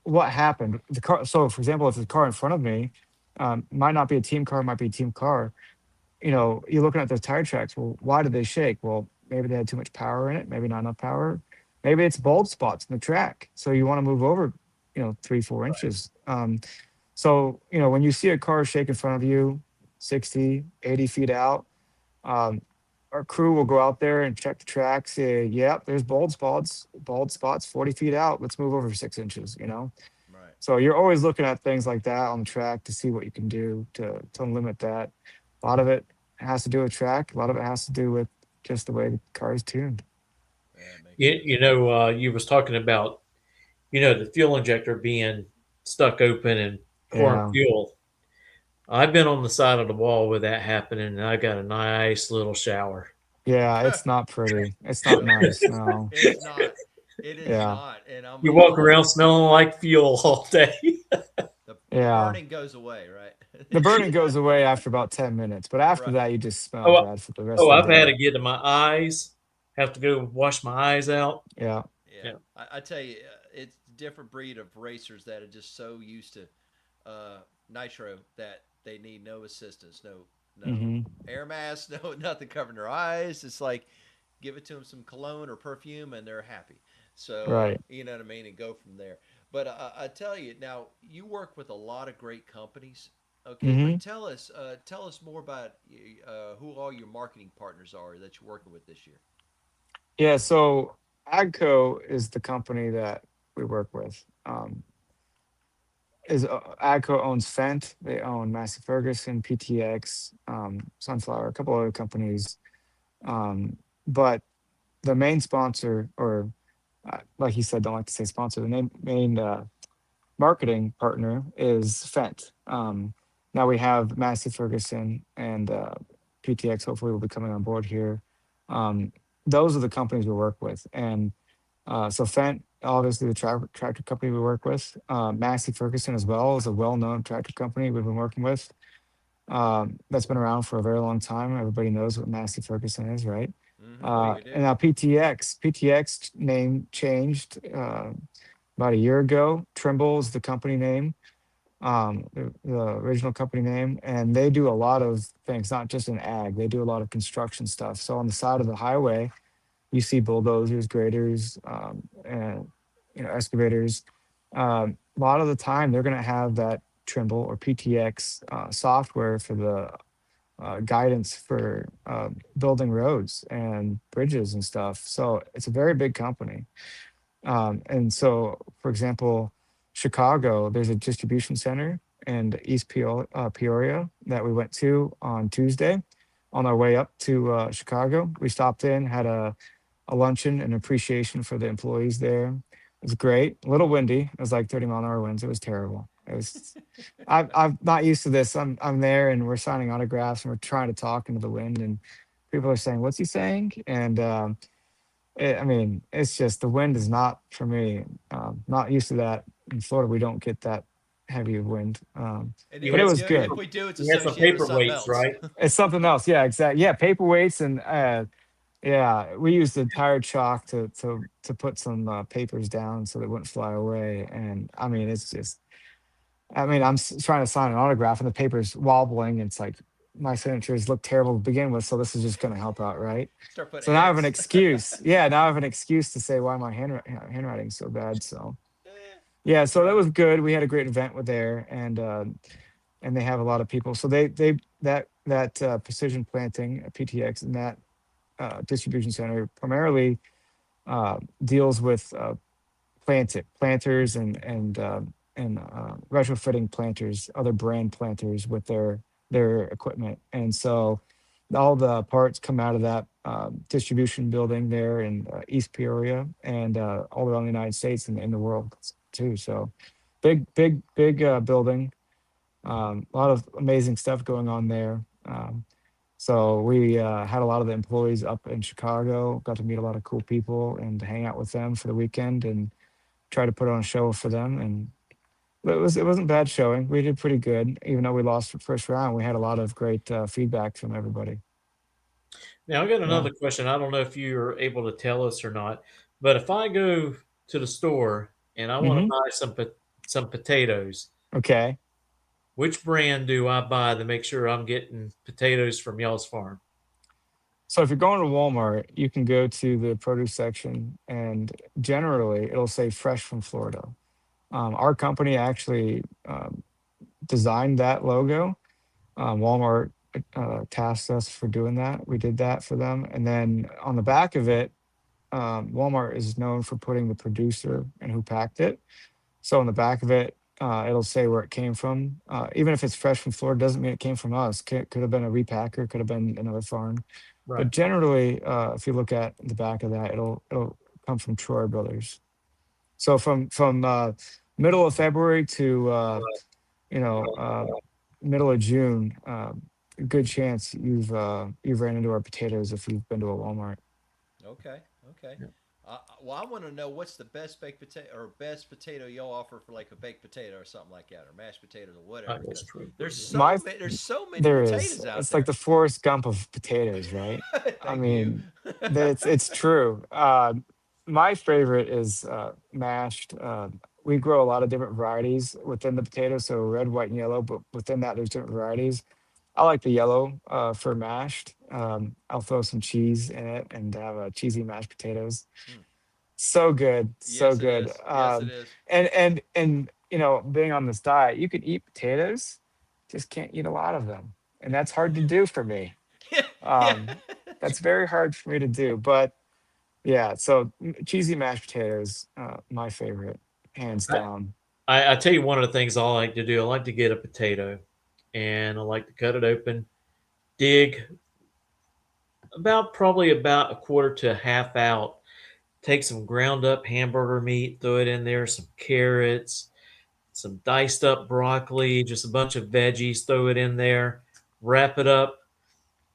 what happened. The car. So, for example, if the car in front of me might not be a team car, might be a team car. You're looking at those tire tracks. Well, why did they shake? Well, maybe they had too much power in it. Maybe not enough power. Maybe it's bald spots in the track. So you want to move over, 3, 4 inches. When you see a car shake in front of you, 60, 80 feet out, um, our crew will go out there and check the track, say, yep, there's bald spots 40 feet out. Let's move over 6 inches. right. So you're always looking at things like that on the track to see what you can do to limit that. A lot of it has to do with track. A lot of it has to do with just the way the car is tuned. Yeah, it makes You, sense. you know, you was talking about the fuel injector being stuck open and pouring Yeah. fuel. I've been on the side of the wall with that happening, and I got a nice little shower. Yeah, it's not pretty. It's not No, nice. No. it's not. It is Yeah. not. And I You mean, walk around smelling like fuel all day. the Yeah. burning goes away, right? The burning goes away after about 10 minutes, but after Right. that, you just smell Oh, bad for the rest oh, of I've the had day. to get to my eyes. Have to go wash my eyes out. Yeah. Yeah, Yeah. I tell you, it's a different breed of racers that are just so used to nitro that they need no assistance, no Hmm. air mask, no nothing covering their eyes. It's like give it to them some cologne or perfume, and they're happy. So Right. you know what I mean, and go from there. But I tell you now, you work with a lot of great companies. Okay, but Hmm. tell us more about who all your marketing partners are that you're working with this year. Yeah. So Agco is the company that we work with. Is Agco owns Fendt. They own Massey Ferguson, PTX, Sunflower, a couple other companies. But the main sponsor, or like you said, don't like to say sponsor. The main marketing partner is Fendt. Now we have Massey Ferguson and PTX. Hopefully, will be coming on board here. Um, those are the companies we work with, and so Fendt, obviously the tractor company we work with. Massey Ferguson as well is a well-known tractor company we've been working with. That's been around for a very long time. Everybody knows what Massey Ferguson is, right? We And do. now PTX name changed about a year ago. Trimble is the company name, the original company name, and they do a lot of things, not just in ag. They do a lot of construction stuff. So on the side of the highway, you see bulldozers, graders, and excavators. A lot of the time, they're going to have that Trimble or PTX software for the guidance for building roads and bridges and stuff. So it's a very big company. And so, for example, Chicago, there's a distribution center in Peoria that we went to on Tuesday on our way up to Chicago. We stopped in, had a luncheon and appreciation for the employees there. It was great. A little windy. It was like 30-mile-an-hour winds. It was terrible. It was. I'm not used to this. I'm there and we're signing autographs and we're trying to talk into the wind and people are saying, "What's he saying?" And I mean, it's just the wind is not for me. Not used to that. In Florida, we don't get that heavy of wind. And You But it had was some good. if we do, it's you had some associated with something paperweights, else. right? It's something else. Yeah, exactly. Yeah, paperweights and yeah, we used the tire chalk to put some papers down so they wouldn't fly away. And I mean, it's just. I mean, trying to sign an autograph and the paper's wobbling. It's like my signatures look terrible to begin with, so this is just going to help out, right? Start putting So now I have an X. excuse. Yeah, now I have an excuse to say why my handwriting's so bad. So yeah, so that was good. We had a great event with there, and they have a lot of people. So that precision planting PTX and that distribution center primarily deals with planters and retrofitting planters, other brand planters with their equipment, and so all the parts come out of that distribution building there in East Peoria and all around the United States and in the world too. So big building, a lot of amazing stuff going on there. So we had a lot of the employees up in Chicago, got to meet a lot of cool people and hang out with them for the weekend and try to put on a show for them. And it wasn't bad showing. We did pretty good, even though we lost the first round. We had a lot of great feedback from everybody. Now, I got Yeah. another question. I don't know if you are able to tell us or not, but if I go to the store and I want to Hmm. buy some potatoes, Okay. which brand do I buy to make sure I'm getting potatoes from y'all's farm? So if you're going to Walmart, you can go to the produce section, and generally it'll say "Fresh from Florida." Our company actually designed that logo. Walmart tasked us for doing that. We did that for them, and then on the back of it, Walmart is known for putting the producer and who packed it. So on the back of it, it'll say where it came from. Even if it's fresh from Florida, doesn't mean it came from us. Could have been a repacker, could have been another farm. Right. But generally, if you look at the back of that, it'll come from Troy Brothers. So from middle of February to you know middle of June, good chance you've ran into our potatoes if you've been to a Walmart. Okay. Okay. Well, I want to know what's the best baked potato or best potato y'all offer for like a baked potato or something like that, or mashed potatoes or whatever. That's Because true. My there's so many There is. potatoes out It's like there. the Forrest Gump of potatoes, right? I Thank you. mean, it's true. My favorite is mashed. We grow a lot of different varieties within the potato, so red, white, and yellow. But within that, there's different varieties. I like the yellow for mashed. I'll throw some cheese in it and have cheesy mashed potatoes. Hmm. So good, so Yes, it good. is. Yes, it is. And being on this diet, you can eat potatoes, just can't eat a lot of them, and that's hard to do for me. Yeah. Um, that's very hard for me to do, but yeah. So cheesy mashed potatoes, my favorite, hands I, down. I tell you one of the things I like to do. I like to get a potato, and I like to cut it open, dig probably about a quarter to a half out. Take some ground up hamburger meat, throw it in there, some carrots, some diced up broccoli, just a bunch of veggies, throw it in there, wrap it up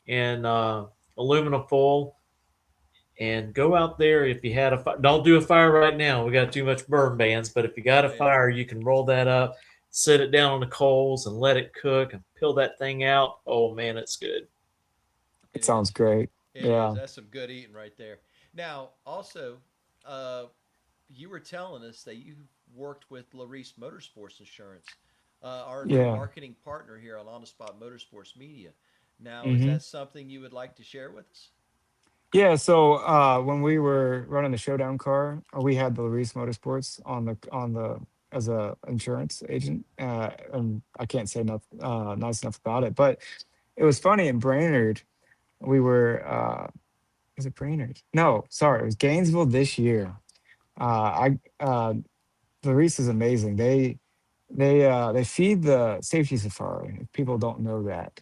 in aluminum foil, and go out there. If you had a fire, don't do a fire right now. We got too much burn bans. But if you got a Oh, yeah. fire, you can roll that up, set it down on the coals, and let it cook, and peel that thing out. Oh man, it's good. It It sounds is. great. It is. Yeah, That's some good eating right there. Now, also, uh, you were telling us that you worked with Larice Motorsports Insurance, our new yeah. marketing partner here on the Spot Motorsports Media. Now, is Hmm. that something you would like to share with us? Yeah, so when we were running the showdown car, we had the Reese Motorsports on the as a insurance agent, and I can't say enough nice enough about it. But it was funny in Brainerd. We were was it Brainerd? No, sorry, it was Gainesville this year. I The Reese is amazing. They feed the safety safari. If people don't know that,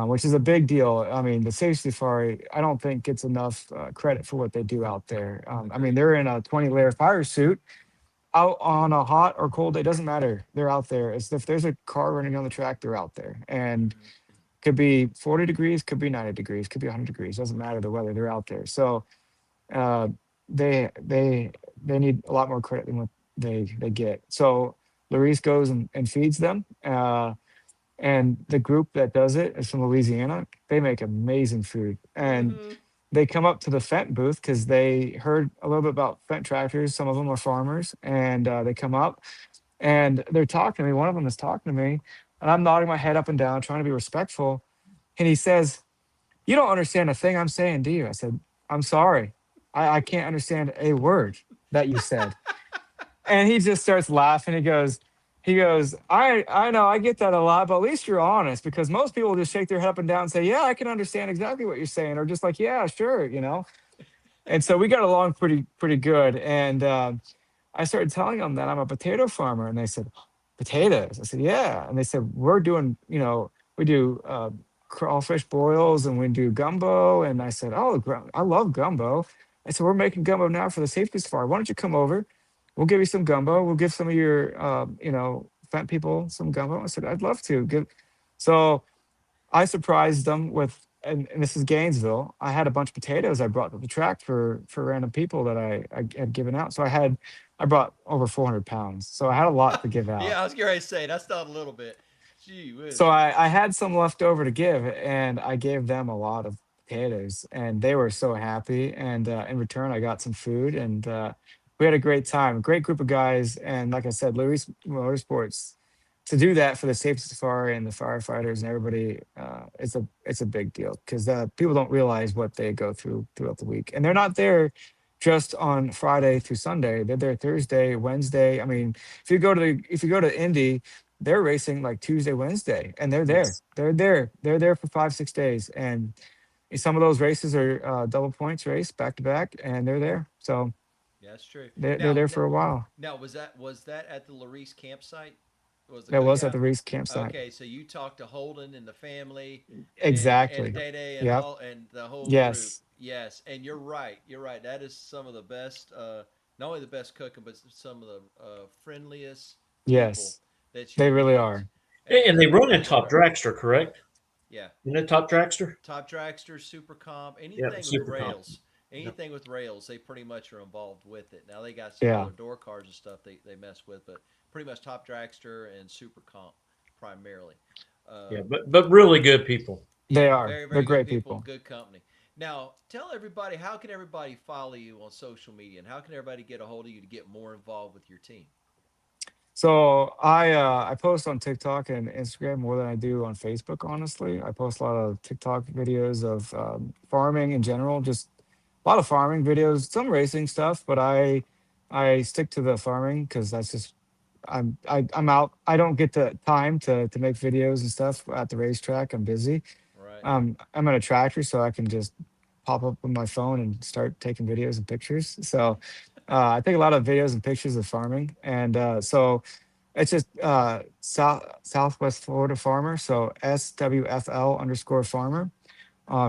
which is a big deal. I mean, the Safe Safari, I don't think gets enough credit for what they do out there. I mean, Agreed. they're in a 20-layer fire suit out on a hot or cold day, doesn't matter. They're out there. It's, if there's a car running on the track, they're out there. And Hmm. could be 40 degrees, could be 90 degrees, could be 100 degrees, doesn't matter the weather, they're out there. So uh, they they they need a lot more credit than what they get. So Larice goes and feeds them. And the group that does it is from Louisiana. They make amazing food, and Hmm. they come up to the Fendt booth because they heard a little bit about Fendt tractors. Some of them are farmers, and they come up and they're talking to me. One of them is talking to me, and I'm nodding my head up and down, trying to be respectful. And he says, "You don't understand a thing I'm saying, do you?" I said, "I'm sorry, I can't understand a word that you said." And he just starts laughing. He goes, I know, I get that a lot, but at least you're honest, because most people just shake their head up and down and say, yeah, I can understand exactly what you're saying, or just like, yeah, sure. And so we got along pretty good. And I started telling them that I'm a potato farmer, and they said, potatoes. I said, yeah. And they said, we're doing, we do crawfish boils and we do gumbo. And I said, oh, I love gumbo. I said, we're making gumbo now for the safety safari. Why don't you come over? We'll give you some gumbo. We'll give some of your, fat people some gumbo. I said, I'd love to. So I surprised them with, and this is Gainesville. I had a bunch of potatoes I brought to the track for random people that I had given out. So I brought over 400 pounds. So I had a lot to give out. Yeah, I was going to say that's not a little bit. Gee So whiz. I had some left over to give, and I gave them a lot of potatoes, and they were so happy. And in return, I got some food, and we had a great time. Great group of guys, and like I said, Louis Motorsports, to do that for the safety safari and the firefighters and everybody, it's a big deal, because people don't realize what they go through throughout the week, and they're not there just on Friday through Sunday. They're there Thursday, Wednesday. I mean, if you go to Indy, they're racing like Tuesday, Wednesday, and they're there. Yes. They're there for 5, 6 days, and some of those races are double points race back to back, and they're there. So Yeah, that's true. they're Now, there for a while. now was that at the Larice campsite? Was the That was at cookout? the race campsite. Okay, so you talked to Holden and the family, and Exactly. Day Day and Yep. all and the whole group. Yes. Yes, and you're right. You're right. That is some of the best. Not only the best cooking, but some of the friendliest people Yes. that you They can really meet. are. And they run in You're Top right. Dragster, correct? Yeah. You know Top Dragster? Top Dragster, Super Comp, Yep, anything with super comp. rails. Yep. Anything with rails, they pretty much are involved with it. Now they got some Yeah. other door cars and stuff they mess with, but pretty much Top Dragster and Super Comp primarily. Yeah, Uh, but really good people. They yeah, are. very They're very good great people, people. good company. Now tell everybody, how can everybody follow you on social media, and how can everybody get a hold of you to get more involved with your team? So I post on TikTok and Instagram more than I do on Facebook. Honestly, I post a lot of TikTok videos of farming in general, just a lot of farming videos, some racing stuff, but I stick to the farming because that's just I'm out. I don't get the time to make videos and stuff at the racetrack. I'm busy. Right. I'm on a tractor, so I can just pop up on my phone and start taking videos and pictures. So I take a lot of videos and pictures of farming, and so it's just Southwest Florida Farmer. So SWFL_farmer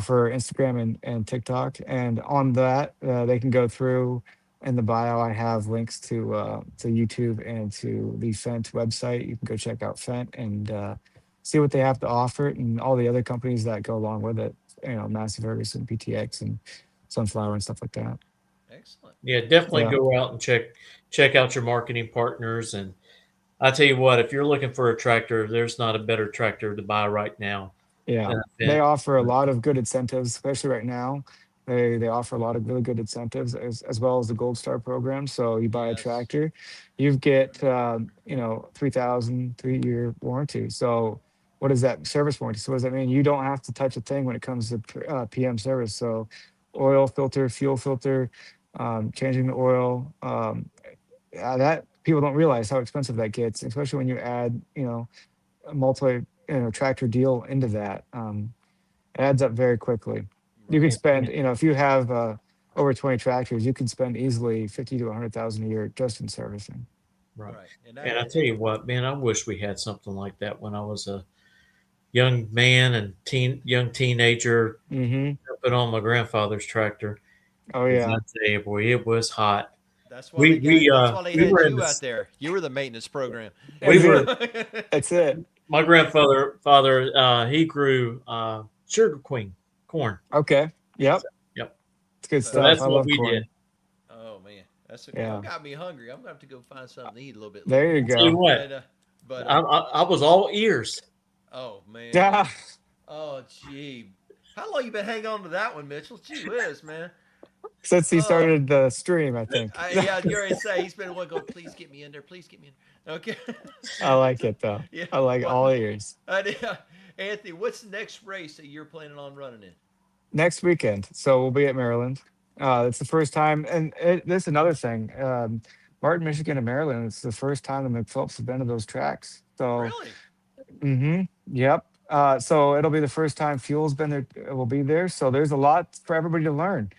for Instagram and TikTok. And on that, they can go through. In the bio, I have links to YouTube and to the Fent website. You can go check out Fent and see what they have to offer, and all the other companies that go along with it. Massey Ferguson, PTX, and Sunflower and stuff like that. Excellent. Yeah, definitely Yeah, go out and check out your marketing partners. And I tell you what, if you're looking for a tractor, there's not a better tractor to buy right now yeah. than a They Fendt. offer a lot of good incentives, especially right now. They offer a lot of really good incentives as well as the Gold Star program. So you buy a Yes. tractor, you get 3,000 3-year warranty. So what is that service warranty? So what does that mean? You don't have to touch a thing when it comes to PM service. So oil filter, fuel filter, changing the oil. That people don't realize how expensive that gets, especially when you add a multi tractor deal into that. It adds up very quickly. You can Right. spend, if you have over 20 tractors, you can spend easily 50 to 100,000 a year just in servicing. Right. Right. And I tell you what, man, I wish we had something like that when I was a young man and young teenager Hmm. jumping on my grandfather's tractor. Oh 'Cause I yeah, tell you, boy, it was hot. That's why We they got. we That's uh why they we had were in you out this there. You were the maintenance program. we that's were it. That's it. my grandfather he grew sugar queen corn. Okay. Yep. So, yep. It's good So So, stuff. that's I what love we did. corn. oh man, y'all Yeah. got me hungry. I'm gonna have to go find something to eat a little bit There later. you I tell you go. what, And but I was all ears. oh man, Yeah. oh gee, how long you been hanging on to that one, Mitchell? Gee whiz, man. Since he Oh, started the stream, I think. yeah, you already say he's been one going. Please get me in there. Please get me in. Okay. I like it though. Yeah. I like What? all ears. Anthony, what's the next race that you're planning on running in? Next weekend. So we'll be at Maryland. It's the first time, and this is another thing. Martin, Michigan, and Maryland. It's the first time the McPhillips have been to those tracks. So, Really? yep. So it'll be the first time Fuel's been there. Will be there. So there's a lot for everybody to learn.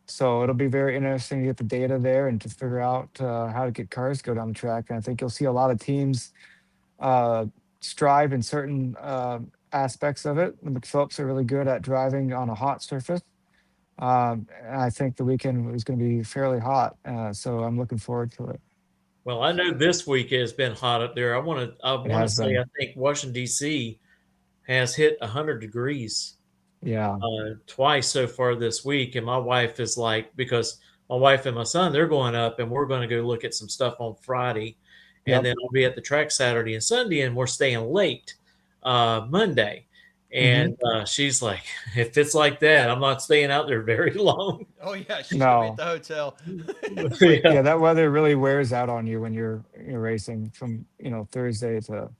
So it'll be very interesting to get the data there and to figure out how to get cars to go down the track. And I think you'll see a lot of teams uh, strive in certain aspects of it. The McPhillips are really good at driving on a hot surface. And I think the weekend is going to be fairly hot. So I'm looking forward to it. Well, I know this week has been hot up there. I It want to has say I been. think Washington D.C. has hit 100 degrees Yeah. twice so far this week, and my wife is like, because my wife and my son they're going up, and we're going to go look at some stuff on Friday, and Yep. then I'll be at the track Saturday and Sunday, and we're staying late Monday. Hmm. And she's like, if it's like that, I'm not staying out there very long. Oh yeah, she's gonna be at No. the hotel. It's like, Yeah. Yeah, that weather really wears out on you when you're racing from Thursday to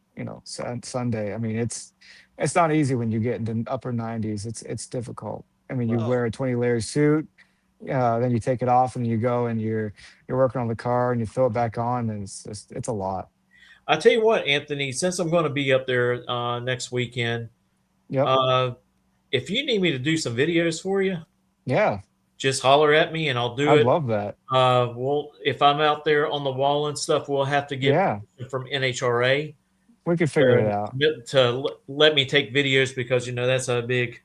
Sunday. I mean, it's not easy when you get into upper 90s. It's difficult. I mean, you Right. oh wear a 20-layer suit, then you take it off and you go and you're working on the car and you throw it back on, and it's a lot. I tell you what, Anthony, since I'm going to be up there next weekend, Yep. uh, if you need me to do some videos for you, Yeah, just holler at me and I'll do I'd it. love that. If I'm out there on the wall and stuff, we'll have to get Yeah, permission from NHRA we could figure it out. let me take videos because that's a big.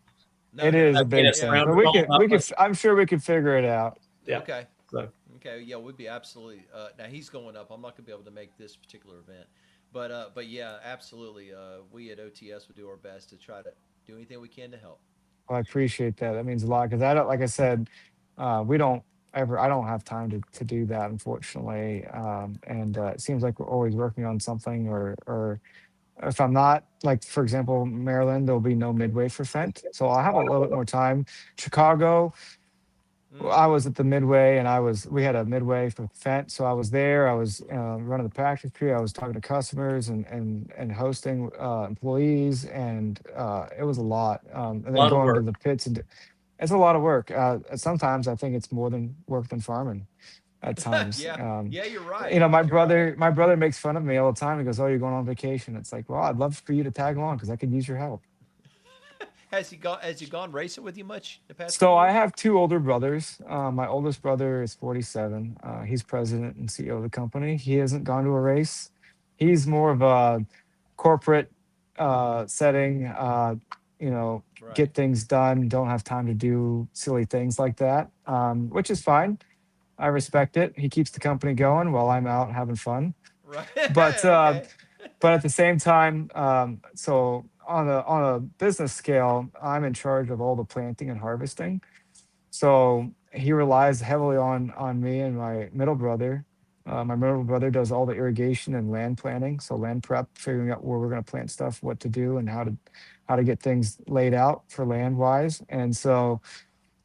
no It is doubt. a I mean, big it's Yeah. thing, around but the we phone, could we could. I'm sure we could figure it out. yeah. Okay. So Okay. Yeah, we'd be absolutely. Now he's going up. I'm not gonna be able to make this particular event, but yeah, absolutely. We at OTS would do our best to try to do anything we can to help. Well, I appreciate that. That means a lot because I don't, like I said, we don't ever. I don't have time to do that, unfortunately. And it seems like we're always working on something, or if I'm not, like for example, Maryland, there'll be no midway for Fent, so I'll have a little bit more time. Chicago, I Mm, was at the midway, and we had a midway for Fent, so I was there. I was running the practice tree. I was talking to customers and hosting employees, and it was a lot. And a then lot of going to work. the pits and It's a lot of work. Sometimes I think it's more than work than farming at times. Yeah, yeah, you're right. You know, You're right. my brother makes fun of me all the time. He goes, "Oh, you're going on vacation." It's like, well, I'd love for you to tag along because I could use your help. Has he gone racing with you much the past couple So I years? have two older brothers. My oldest brother is 47. He's president and CEO of the company. He hasn't gone to a race. He's more of a corporate setting, you know, Right. get things done, don't have time to do silly things like that, which is fine. I respect it. He keeps the company going while I'm out having fun. Right. But Okay. but at the same time, so on a business scale, I'm in charge of all the planting and harvesting. So he relies heavily on me and my middle brother. My middle brother does all the irrigation and land planning, so land prep, figuring out where we're going to plant stuff, what to do, and how to get things laid out for land wise. And so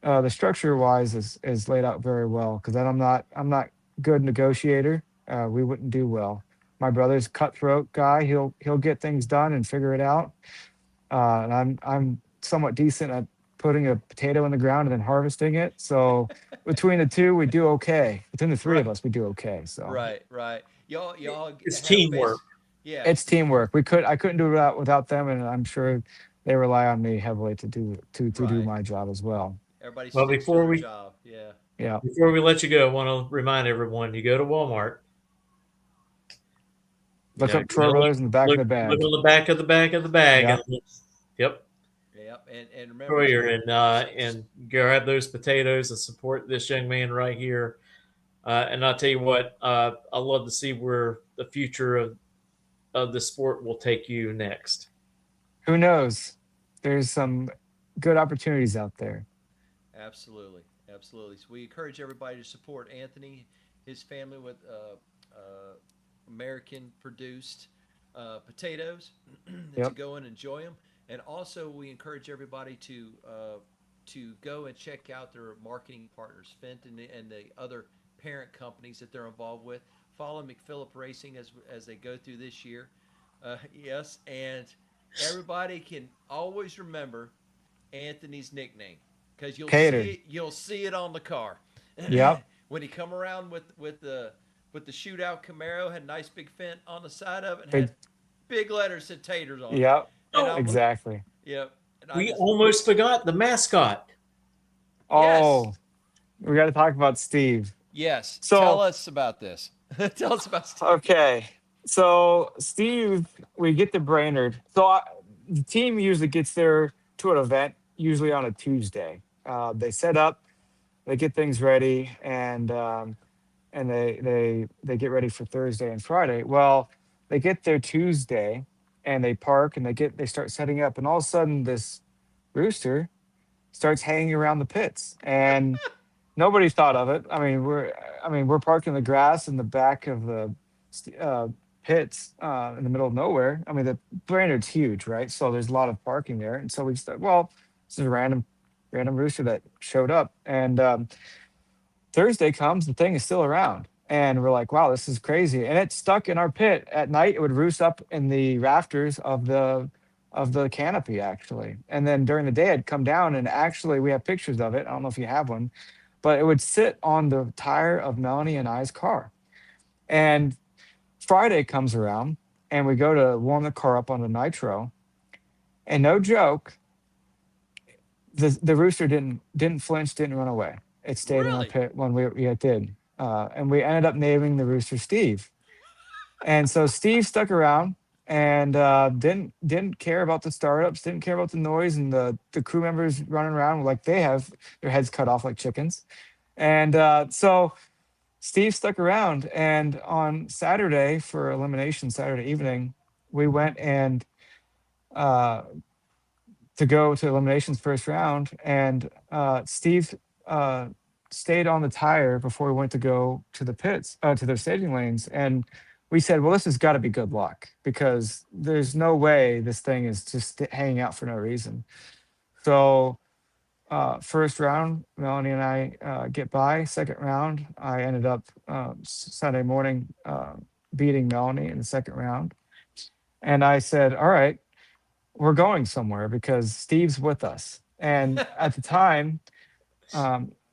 the structure wise is laid out very well because then I'm not good negotiator. We wouldn't do well. My brother's cutthroat guy. He'll get things done and figure it out. And I'm somewhat decent at putting a potato in the ground and then harvesting it. So between the two, we do okay. Between the three Right. of us, we do okay. So Right. Y'all It's have teamwork. face. Yeah. it's teamwork. I couldn't do it without them, and I'm sure they rely on me heavily to do Right. my job as well. Everybody Well, sticks to their job. Yeah. Yeah. before we let you go, I want to remind everyone: you go to Walmart, you Look know, up trailers in the back of the look bag. on the back of the bag, Yeah. and yep, Yep. And remember Troyer, too. and grab those potatoes and support this young man right here. And I'll tell you what, I love to see where the future of the sport will take you next. Who knows? There's some good opportunities out there. Absolutely. Absolutely. So we encourage everybody to support Anthony, his family with American produced potatoes to Yep. go and enjoy them. And also, we encourage everybody to go and check out their marketing partners, Fenton and the other parent companies that they're involved with. Follow McPhillip Racing as they go through this year. Yes, and everybody can always remember Anthony's nickname because Catered. you'll see it on the car Yep. when he come around with the shootout Camaro, had a nice big fent on the side of it and Big. had big letters said taters on it. Yep. And Oh, I was Exactly. Yep. And I we just almost forgot the mascot. yes. Oh, we got to talk about Steve. Yes. Tell So, us about this. Tell us about Steve. okay. So, Steve, we get to Brainerd. The team usually gets there to an event, usually on a Tuesday. They set up, they get things ready, and they get ready for Thursday and Friday. Well, they get there Tuesday and they park and they start setting up, and all of a sudden this rooster starts hanging around the pits, and nobody thought of it. I mean we're parked in the grass in the back of the uh, pits in the middle of nowhere. I mean the Brainerd's huge, right? So there's a lot of parking there, and so we just thought, well, this is a random rooster that showed up, and Thursday comes, the thing is still around. And we're like, wow, this is crazy. And it's stuck in our pit. At night, it would roost up in the rafters of the canopy, actually. And then during the day, it'd come down, and actually we have pictures of it. I don't know if you have one, but it would sit on the tire of Melanie and I's car. And Friday comes around, and we go to warm the car up on the nitro. And no joke, the rooster didn't flinch, didn't run away. It stayed in our Really? pit when it did, and we ended up naming the rooster Steve. And so Steve stuck around and didn't care about the startups, didn't care about the noise, and the crew members running around like they have their heads cut off like chickens. And so Steve stuck around, and on Saturday for elimination, Saturday evening, we went and uh, to go to eliminations first round, and Steve uh, stayed on the tire before we went to go to the pits, to the staging lanes, and we said, well, this has got to be good luck because there's no way this thing is just hanging out for no reason. So first round, Melanie and I get by. Second round, I ended up Sunday morning beating Melanie in the second round, and I said, all right, we're going somewhere because Steve's with us. And at the time,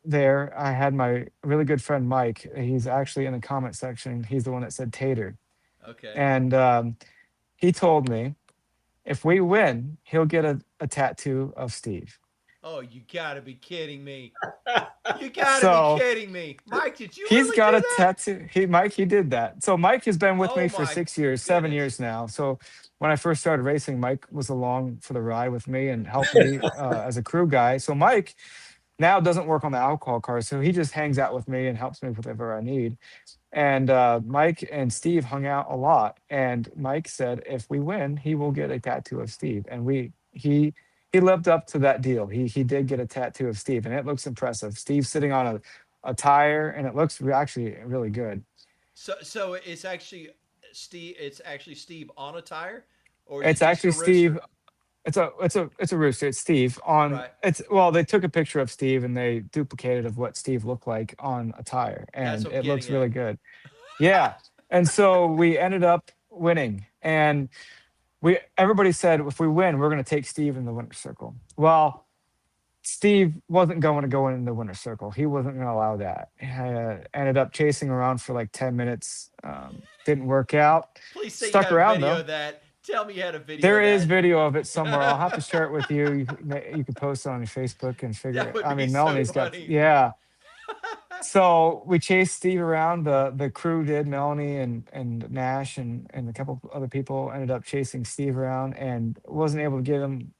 there, I had my really good friend Mike. He's actually in the comment section. He's the one that said Tater. Okay. And he told me if we win, he'll get a tattoo of Steve. Oh, you gotta be kidding me. You gotta be So kidding me. Mike, did you he's really do got a that? tattoo. He did that. So Mike has been with Oh me for my 6 years, seven goodness. years now. So when I first started racing, Mike was along for the ride with me and helped me as a crew guy. So Mike now doesn't work on the alcohol car, so he just hangs out with me and helps me with whatever I need. And Mike and Steve hung out a lot. And Mike said, if we win, he will get a tattoo of Steve. And he lived up to that deal. He did get a tattoo of Steve, and it looks impressive. Steve's sitting on a tire, and it looks actually really good. So it's actually Steve. It's actually Steve on a tire, or is it It's just actually a Steve. rooster? It's a rooster. It's Steve on Right. it's well, they took a picture of Steve and they duplicated of what Steve looked like on a tire, That's and what I'm it getting looks at. really good. Yeah. And so we ended up winning. And we everybody said if we win, we're gonna take Steve in the winner's circle. Well, Steve wasn't going to go in the winner's circle. He wasn't going to allow that. Ended up chasing around for like 10 minutes. Didn't work out. Please say you Stuck have a around video though. of that. Tell me you had a video There of is that. video of it somewhere. I'll have to share it with you. You could post it on your Facebook and figure That it. would I be mean, so Melanie's got, funny. yeah. So we chased Steve around. The crew did. Melanie and Nash and a couple other people ended up chasing Steve around and wasn't able to get him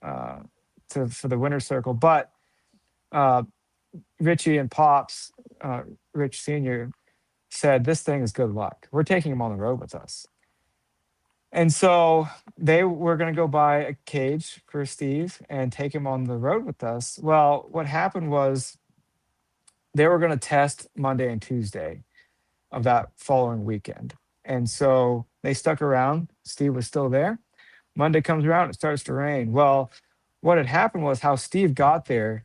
to for the winner's circle. But uh, Richie and Pops, Rich Senior, said this thing is good luck. We're taking him on the road with us. And so they were going to go buy a cage for Steve and take him on the road with us. Well, what happened was they were going to test Monday and Tuesday of that following weekend. And so they stuck around. Steve was still there. Monday comes around, it starts to rain. Well, what had happened was how Steve got there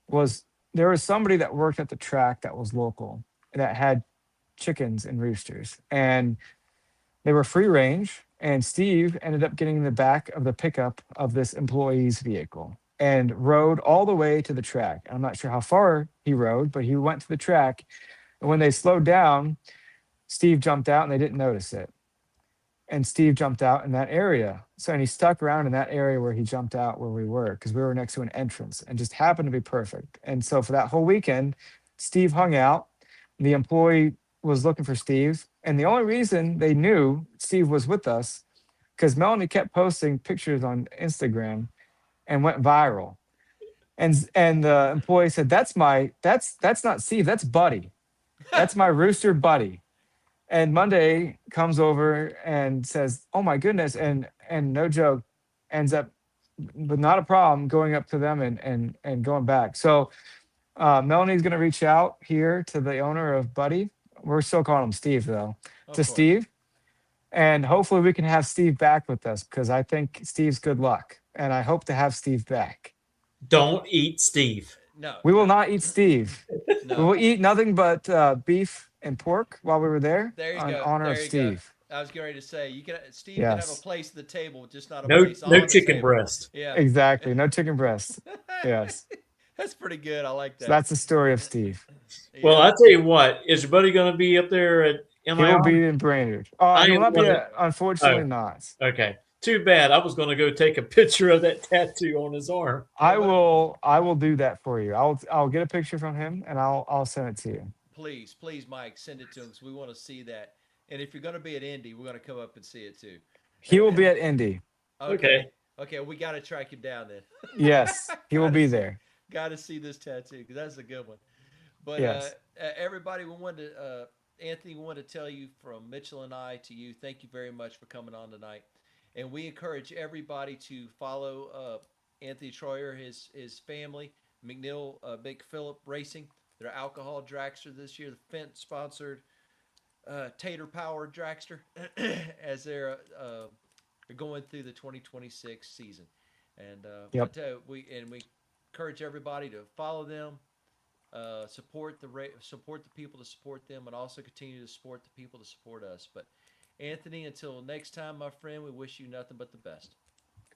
was there was somebody that worked at the track that was local that had chickens and roosters. And they were free range, and Steve ended up getting in the back of the pickup of this employee's vehicle and rode all the way to the track. I'm not sure how far he rode, but he went to the track. And when they slowed down, Steve jumped out and they didn't notice it. And Steve jumped out in that area. So, and he stuck around in that area where he jumped out where we were because we were next to an entrance and just happened to be perfect. And so for that whole weekend, Steve hung out. The employee was looking for Steve. And the only reason they knew Steve was with us because Melanie kept posting pictures on Instagram and went viral. And the employee said, that's not Steve, that's Buddy. That's my rooster buddy. And Monday comes over and says, "Oh my goodness!" And no joke, ends up, but not a problem, going up to them and going back. So Melanie's going to reach out here to the owner of Buddy. We're still calling him Steve though, Of to course. Steve, and hopefully we can have Steve back with us because I think Steve's good luck, and I hope to have Steve back. Don't eat Steve. No, We will no, not eat Steve. We no. will eat nothing but beef and pork while we were there There you in go. honor of There you go. Steve. I was getting ready to say you can Steve can have a Yes. place at the table, just not a No, place no on the chicken table. breast. Yeah. Exactly. No chicken breast. Yes. That's pretty good. I like So that. that's the story of Steve. Well, Yeah. I tell you what, is your buddy going to be up there at He will MIR? be in Brainerd. I He will am not be. going to. Unfortunately, Oh, not. okay. Too bad. I was going to go take a picture of that tattoo on his arm. I Well, will. I will do that for you. I'll get a picture from him and I'll send it to you. please, Mike, send it to him because we want to see that. And if you're going to be at Indy, we're going to come up and see it too. He will be at Indy. Okay. Okay. We got to track him down then. Yes, he will Gotta be see- there. Got to see this tattoo because that's a good one. But Yes. everybody, we wanted to, Anthony, we want to tell you from Mitchell and I to you, thank you very much for coming on tonight. And we encourage everybody to follow Anthony Troyer, his family, McNeil, Big Phillip Racing, their alcohol dragster this year, the Fent sponsored Tater Power Dragster, as they're going through the 2026 season. And Yep. we encourage everybody to follow them, support the people to support them, and also continue to support the people to support us. But Anthony, until next time, my friend, we wish you nothing but the best.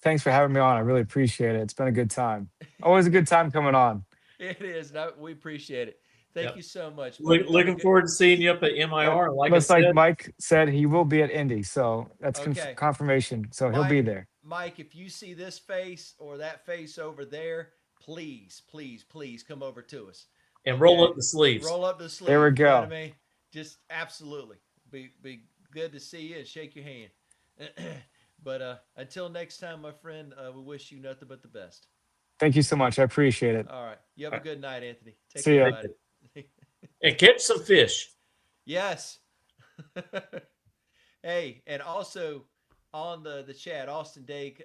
Thanks for having me on. I really appreciate it. It's been a good time. Always a good time coming on. It is. No, we appreciate it. Thank Yep. you so much, buddy. Have a Looking good. forward to seeing you up at Yep. MIR. And like I Looks like said, Mike said he will be at Indy, so that's Okay, confirmation. So he'll be Mike. there. Mike, if you see this face or that face over there, please, please, please come over to us. and roll Okay, up the sleeves. roll up the There we sleeves. You know what I go. mean? Just absolutely be good to see you and shake your hand. But until next time, my friend, we wish you nothing but the best. Thank you so much. I appreciate it. All right. You have a good night, Anthony. Take See care, ya. buddy. And catch some fish. Yes. Hey, and also on the chat, Austin Day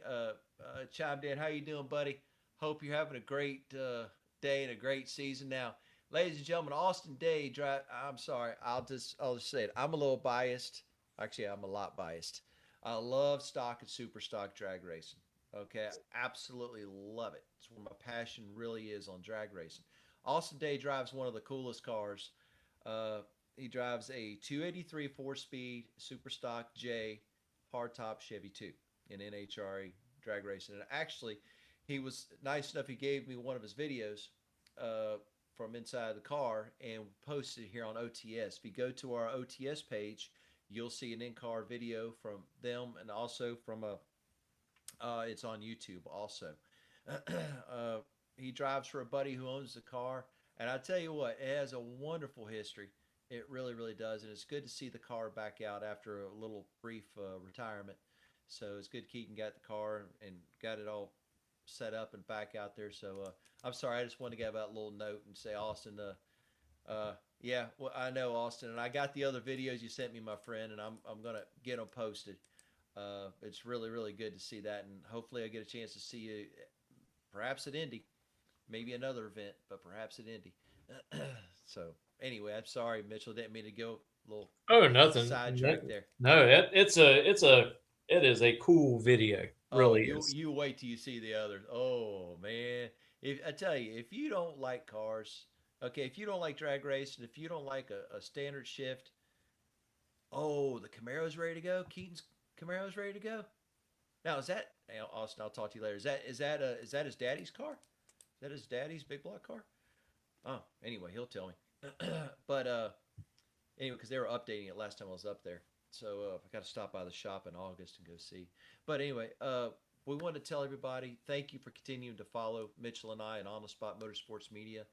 chimed in. How you doing, buddy? Hope you're having a great day and a great season. Now, ladies and gentlemen, Austin Day drive. I'm sorry. I'll just say it. I'm a little biased. Actually, I'm a lot biased. I love stock and super stock drag racing. Okay, I absolutely love it. It's where my passion really is on drag racing. Austin Day drives one of the coolest cars. He drives a 283 4-speed super stock J hardtop Chevy 2 in NHRA drag racing. And actually, he was nice enough. He gave me one of his videos from inside the car and posted it here on OTS. If you go to our OTS page, you'll see an in-car video from them, and also from it's on YouTube also. He drives for a buddy who owns the car, and I tell you what, it has a wonderful history. It really, really does, and it's good to see the car back out after a little brief retirement. So it's good Keaton got the car and got it all set up and back out there. So I'm sorry, I just wanted to give out a little note and say, Austin, yeah, well, I know, Austin, and I got the other videos you sent me, my friend, and I'm gonna get them posted. It's really, really good to see that, and hopefully I get a chance to see you, perhaps at Indy, maybe another event, but perhaps at Indy. So anyway, I'm sorry, Mitchell, didn't mean to go a little Nothing. sidetrack there. No, it is a cool video. Oh, Really you is. you wait till you see the others. Oh man, if I tell you, if you don't like cars, okay, if you don't like drag racing, if you don't like a standard shift, oh, the Camaro's ready to go. Keaton's Camaro's ready to go. Now is that Austin? I'll talk to you later. Is that his daddy's car? Is that his daddy's big block car? Oh, anyway, he'll tell me. But anyway, because they were updating it last time I was up there, so I got to stop by the shop in August and go see. But anyway, we want to tell everybody thank you for continuing to follow Mitchell and I and On the Spot Motorsports Media.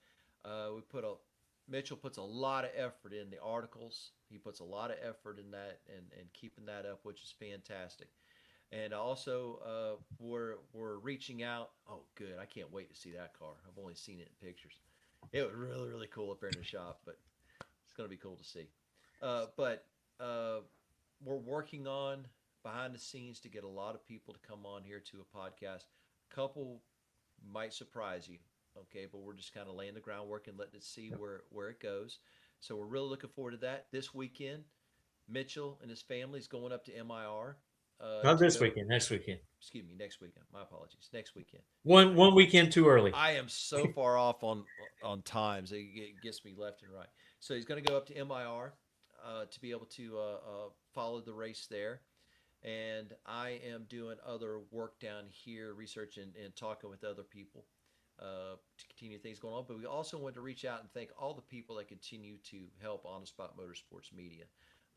Mitchell puts a lot of effort in the articles. He puts a lot of effort in that and keeping that up, which is fantastic. And also, we're reaching out. Oh, good! I can't wait to see that car. I've only seen it in pictures. It was really, really cool up there in the shop, but it's going to be cool to see. But we're working on behind the scenes to get a lot of people to come on here to a podcast. A couple might surprise you, okay, but we're just kind of laying the groundwork and letting it see where it goes. So we're really looking forward to that. This weekend, Mitchell and his family is going up to MIR. Not this weekend. Next weekend. Excuse me, next weekend. My apologies. Next weekend. One weekend too early. I am so far off on times. It gets me left and right. So he's going to go up to MIR to be able to follow the race there. And I am doing other work down here, researching and talking with other people to continue things going on. But we also want to reach out and thank all the people that continue to help On the Spot Motorsports Media.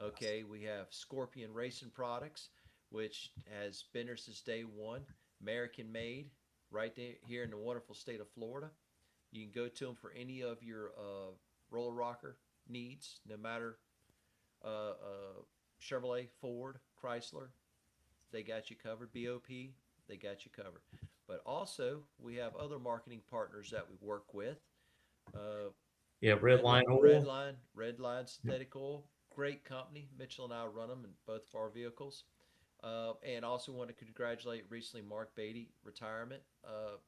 Okay, we have Scorpion Racing Products, which has been there since day one, American made, right here in the wonderful state of Florida. You can go to them for any of your roller rocker needs, no matter Chevrolet, Ford, Chrysler, they got you covered. BOP, they got you covered. But also, we have other marketing partners that we work with. Redline Oil. Redline Synthetic Oil, great company. Mitchell and I run them in both of our vehicles. And also want to congratulate recently Mark Beatty retirement,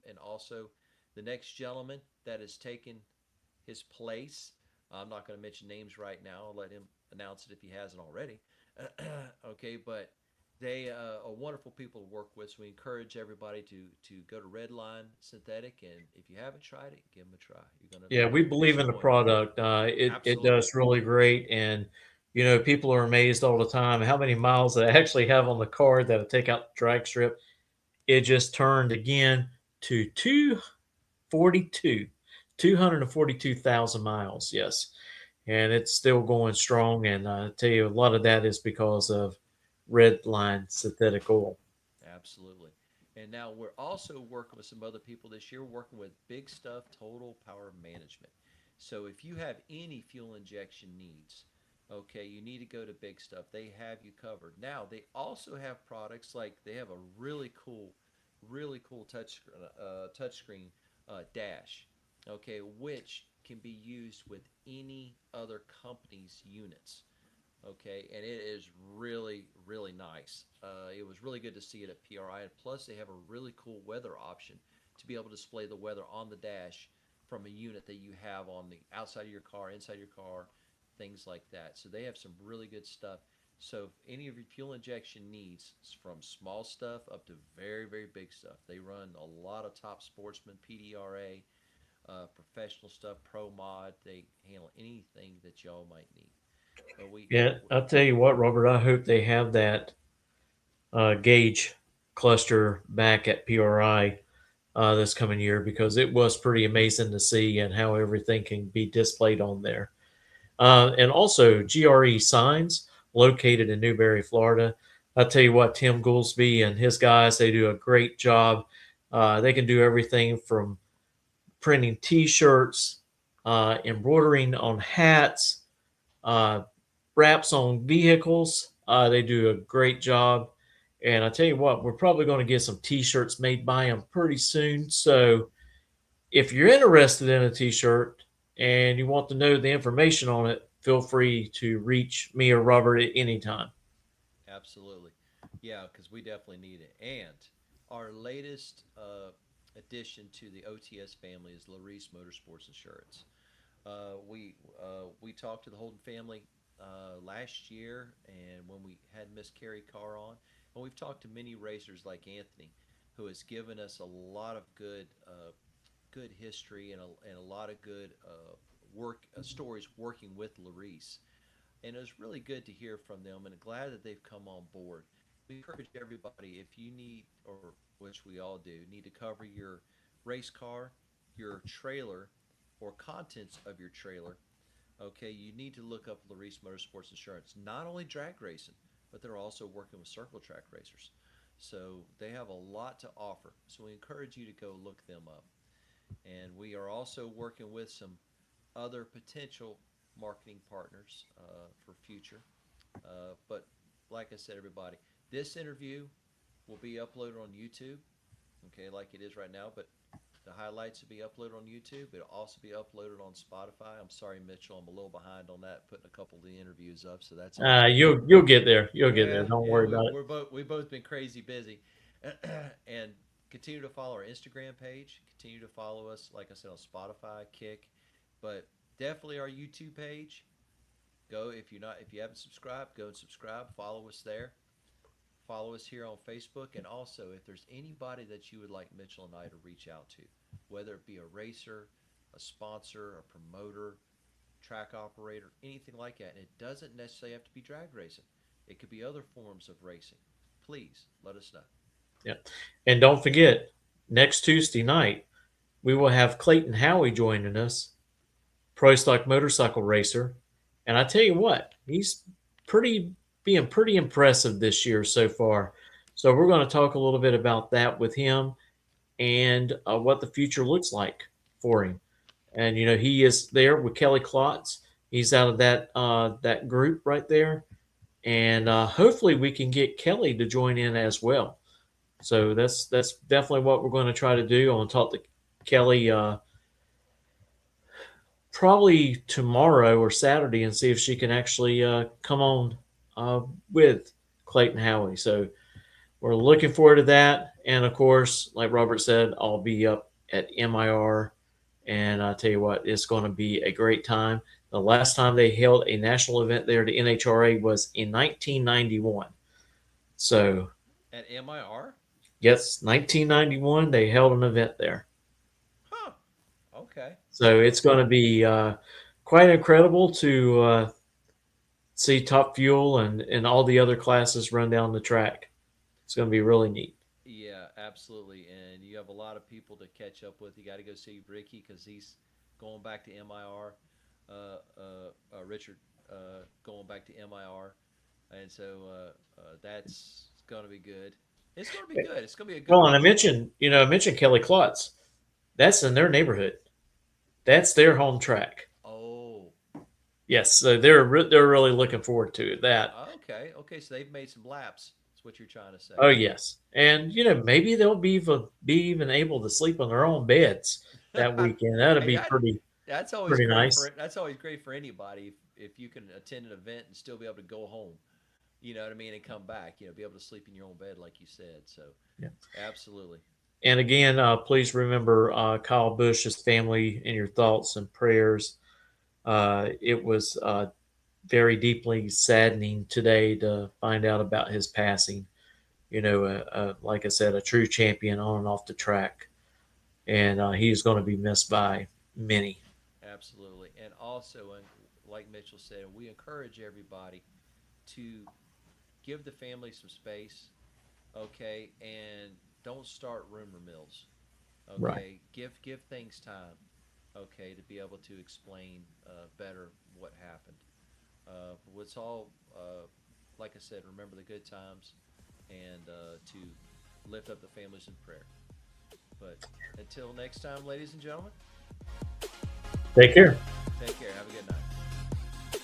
and also the next gentleman that has taken his place. I'm not going to mention names right now. I'll let him announce it if he hasn't already. Okay, but they are wonderful people to work with. So we encourage everybody to go to Redline Synthetic, and if you haven't tried it, give them a try. You're gonna We believe in the product. It does really great, and people are amazed all the time how many miles they actually have on the car that take out the drag strip. it just turned again to 242,000 miles. Yes. And it's still going strong. And I tell you, a lot of that is because of red line synthetic oil. Absolutely. And now we're also working with some other people this year, working with Big Stuff Total Power Management. So if you have any fuel injection needs, okay, you need to go to Big Stuff. They have you covered. Now they also have products like they have a really cool touchscreen dash, okay, which can be used with any other company's units. Okay, and it is really nice. It was really good to see it at PRI, and plus they have a really cool weather option to be able to display the weather on the dash from a unit that you have on the outside of your car, inside your car, things like that. So they have some really good stuff. So if any of your fuel injection needs, from small stuff up to very big stuff, they run a lot of top sportsmen, PDRA, professional stuff, pro mod. They handle anything that y'all might need. But we Yeah, I'll tell you what, Robert, I hope they have that gauge cluster back at PRI this coming year, because it was pretty amazing to see and how everything can be displayed on there. And also GRE Signs, located in Newberry, Florida. I tell you what, Tim Goolsby and his guys, they do a great job. They can do everything from printing T-shirts, embroidering on hats, uh, wraps on vehicles. They do a great job. And I tell you what, we're probably going to get some T-shirts made by them pretty soon. So if you're interested in a T-shirt and you want to know the information on it, feel free to reach me or Robert at any time. absolutely, yeah, because we definitely need it. And our latest addition to the OTS family is Larice Motorsports Insurance. We talked to the Holden family last year, and when we had Miss Carrie Carr on, and we've talked to many racers like Anthony, who has given us a lot of good history and a lot of good work stories working with Larice. And it was really good to hear from them, and glad that they've come on board. We encourage everybody, if you need, or which we all do, need to cover your race car, your trailer, or contents of your trailer, okay, you need to look up Larice Motorsports Insurance. Not only drag racing, but they're also working with circle track racers. So they have a lot to offer. So we encourage you to go look them up. And we are also working with some other potential marketing partners for future. But like I said, everybody, this interview will be uploaded on YouTube, okay, like it is right now. But the highlights will be uploaded on YouTube. It'll also be uploaded on Spotify. I'm sorry, Mitchell, I'm a little behind on that, putting a couple of the interviews up, so that's okay. You'll get there. You'll get there. Yeah, Don't yeah, worry about it. we've both been crazy busy, and continue to follow our Instagram page. Continue to follow us, like I said, on Spotify, Kick, but definitely our YouTube page. Go if you haven't subscribed, go and subscribe. Follow us there. Follow us here on Facebook, and also if there's anybody that you would like Mitchell and I to reach out to, whether it be a racer, a sponsor, a promoter, track operator, anything like that. And it doesn't necessarily have to be drag racing. It could be other forms of racing. Please let us know. Yeah. And don't forget, next Tuesday night, we will have Clayton Howie joining us, pro stock motorcycle racer. And I tell you what, he's being pretty impressive this year so far. So we're going to talk a little bit about that with him and what the future looks like for him. And he is there with Kelly Klotz. He's out of that group right there, and hopefully we can get Kelly to join in as well. So that's definitely what we're going to try to do. I want to talk to Kelly probably tomorrow or Saturday and see if she can actually come on with Clayton Howie. So we're looking forward to that. And of course, like Robert said, I'll be up at MIR. And I tell you what, it's going to be a great time. The last time they held a national event there, the NHRA, was in 1991. So At MIR? yes, 1991, they held an event there. Huh. Okay. So it's going to be quite incredible to see Top Fuel and all the other classes run down the track. It's going to be really neat. Yeah, absolutely. And you have a lot of people to catch up with. You got to go see Ricky because he's going back to MIR. Richard going back to MIR, and so that's going to be good. It's going to be good. It's going to be a good Well, and I weekend. mentioned, I mentioned Kelly Klutz. That's in their neighborhood. That's their home track. Oh, Yes, so they're really looking forward to that. okay, okay. So they've made some laps. That's what you're trying to say. Oh yes, and maybe they'll be even able to sleep on their own beds that weekend. That'd Hey, be that's always pretty great nice. for that's always great for anybody if you can attend an event and still be able to go home. You know what I mean, and come back. Be able to sleep in your own bed, like you said. So, Yeah. absolutely. And again, please remember Kyle Bush's family in your thoughts and prayers. It was very deeply saddening today to find out about his passing. Like I said, a true champion on and off the track, and he's going to be missed by many. Absolutely. And also, and like Mitchell said, we encourage everybody to give the family some space, okay, and don't start rumor mills, Right. okay. Give things time, okay, to be able to explain better what happened. What's all like I said, remember the good times and to lift up the families in prayer. But until next time, ladies and gentlemen, Take care. take care. Have a good night.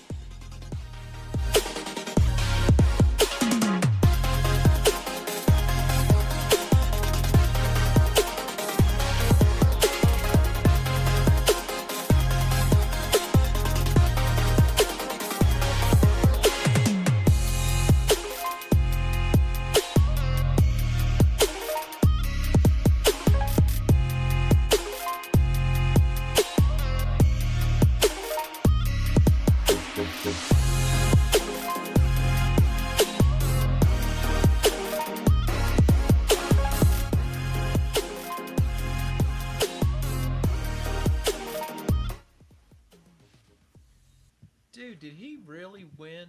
Dude, did he really win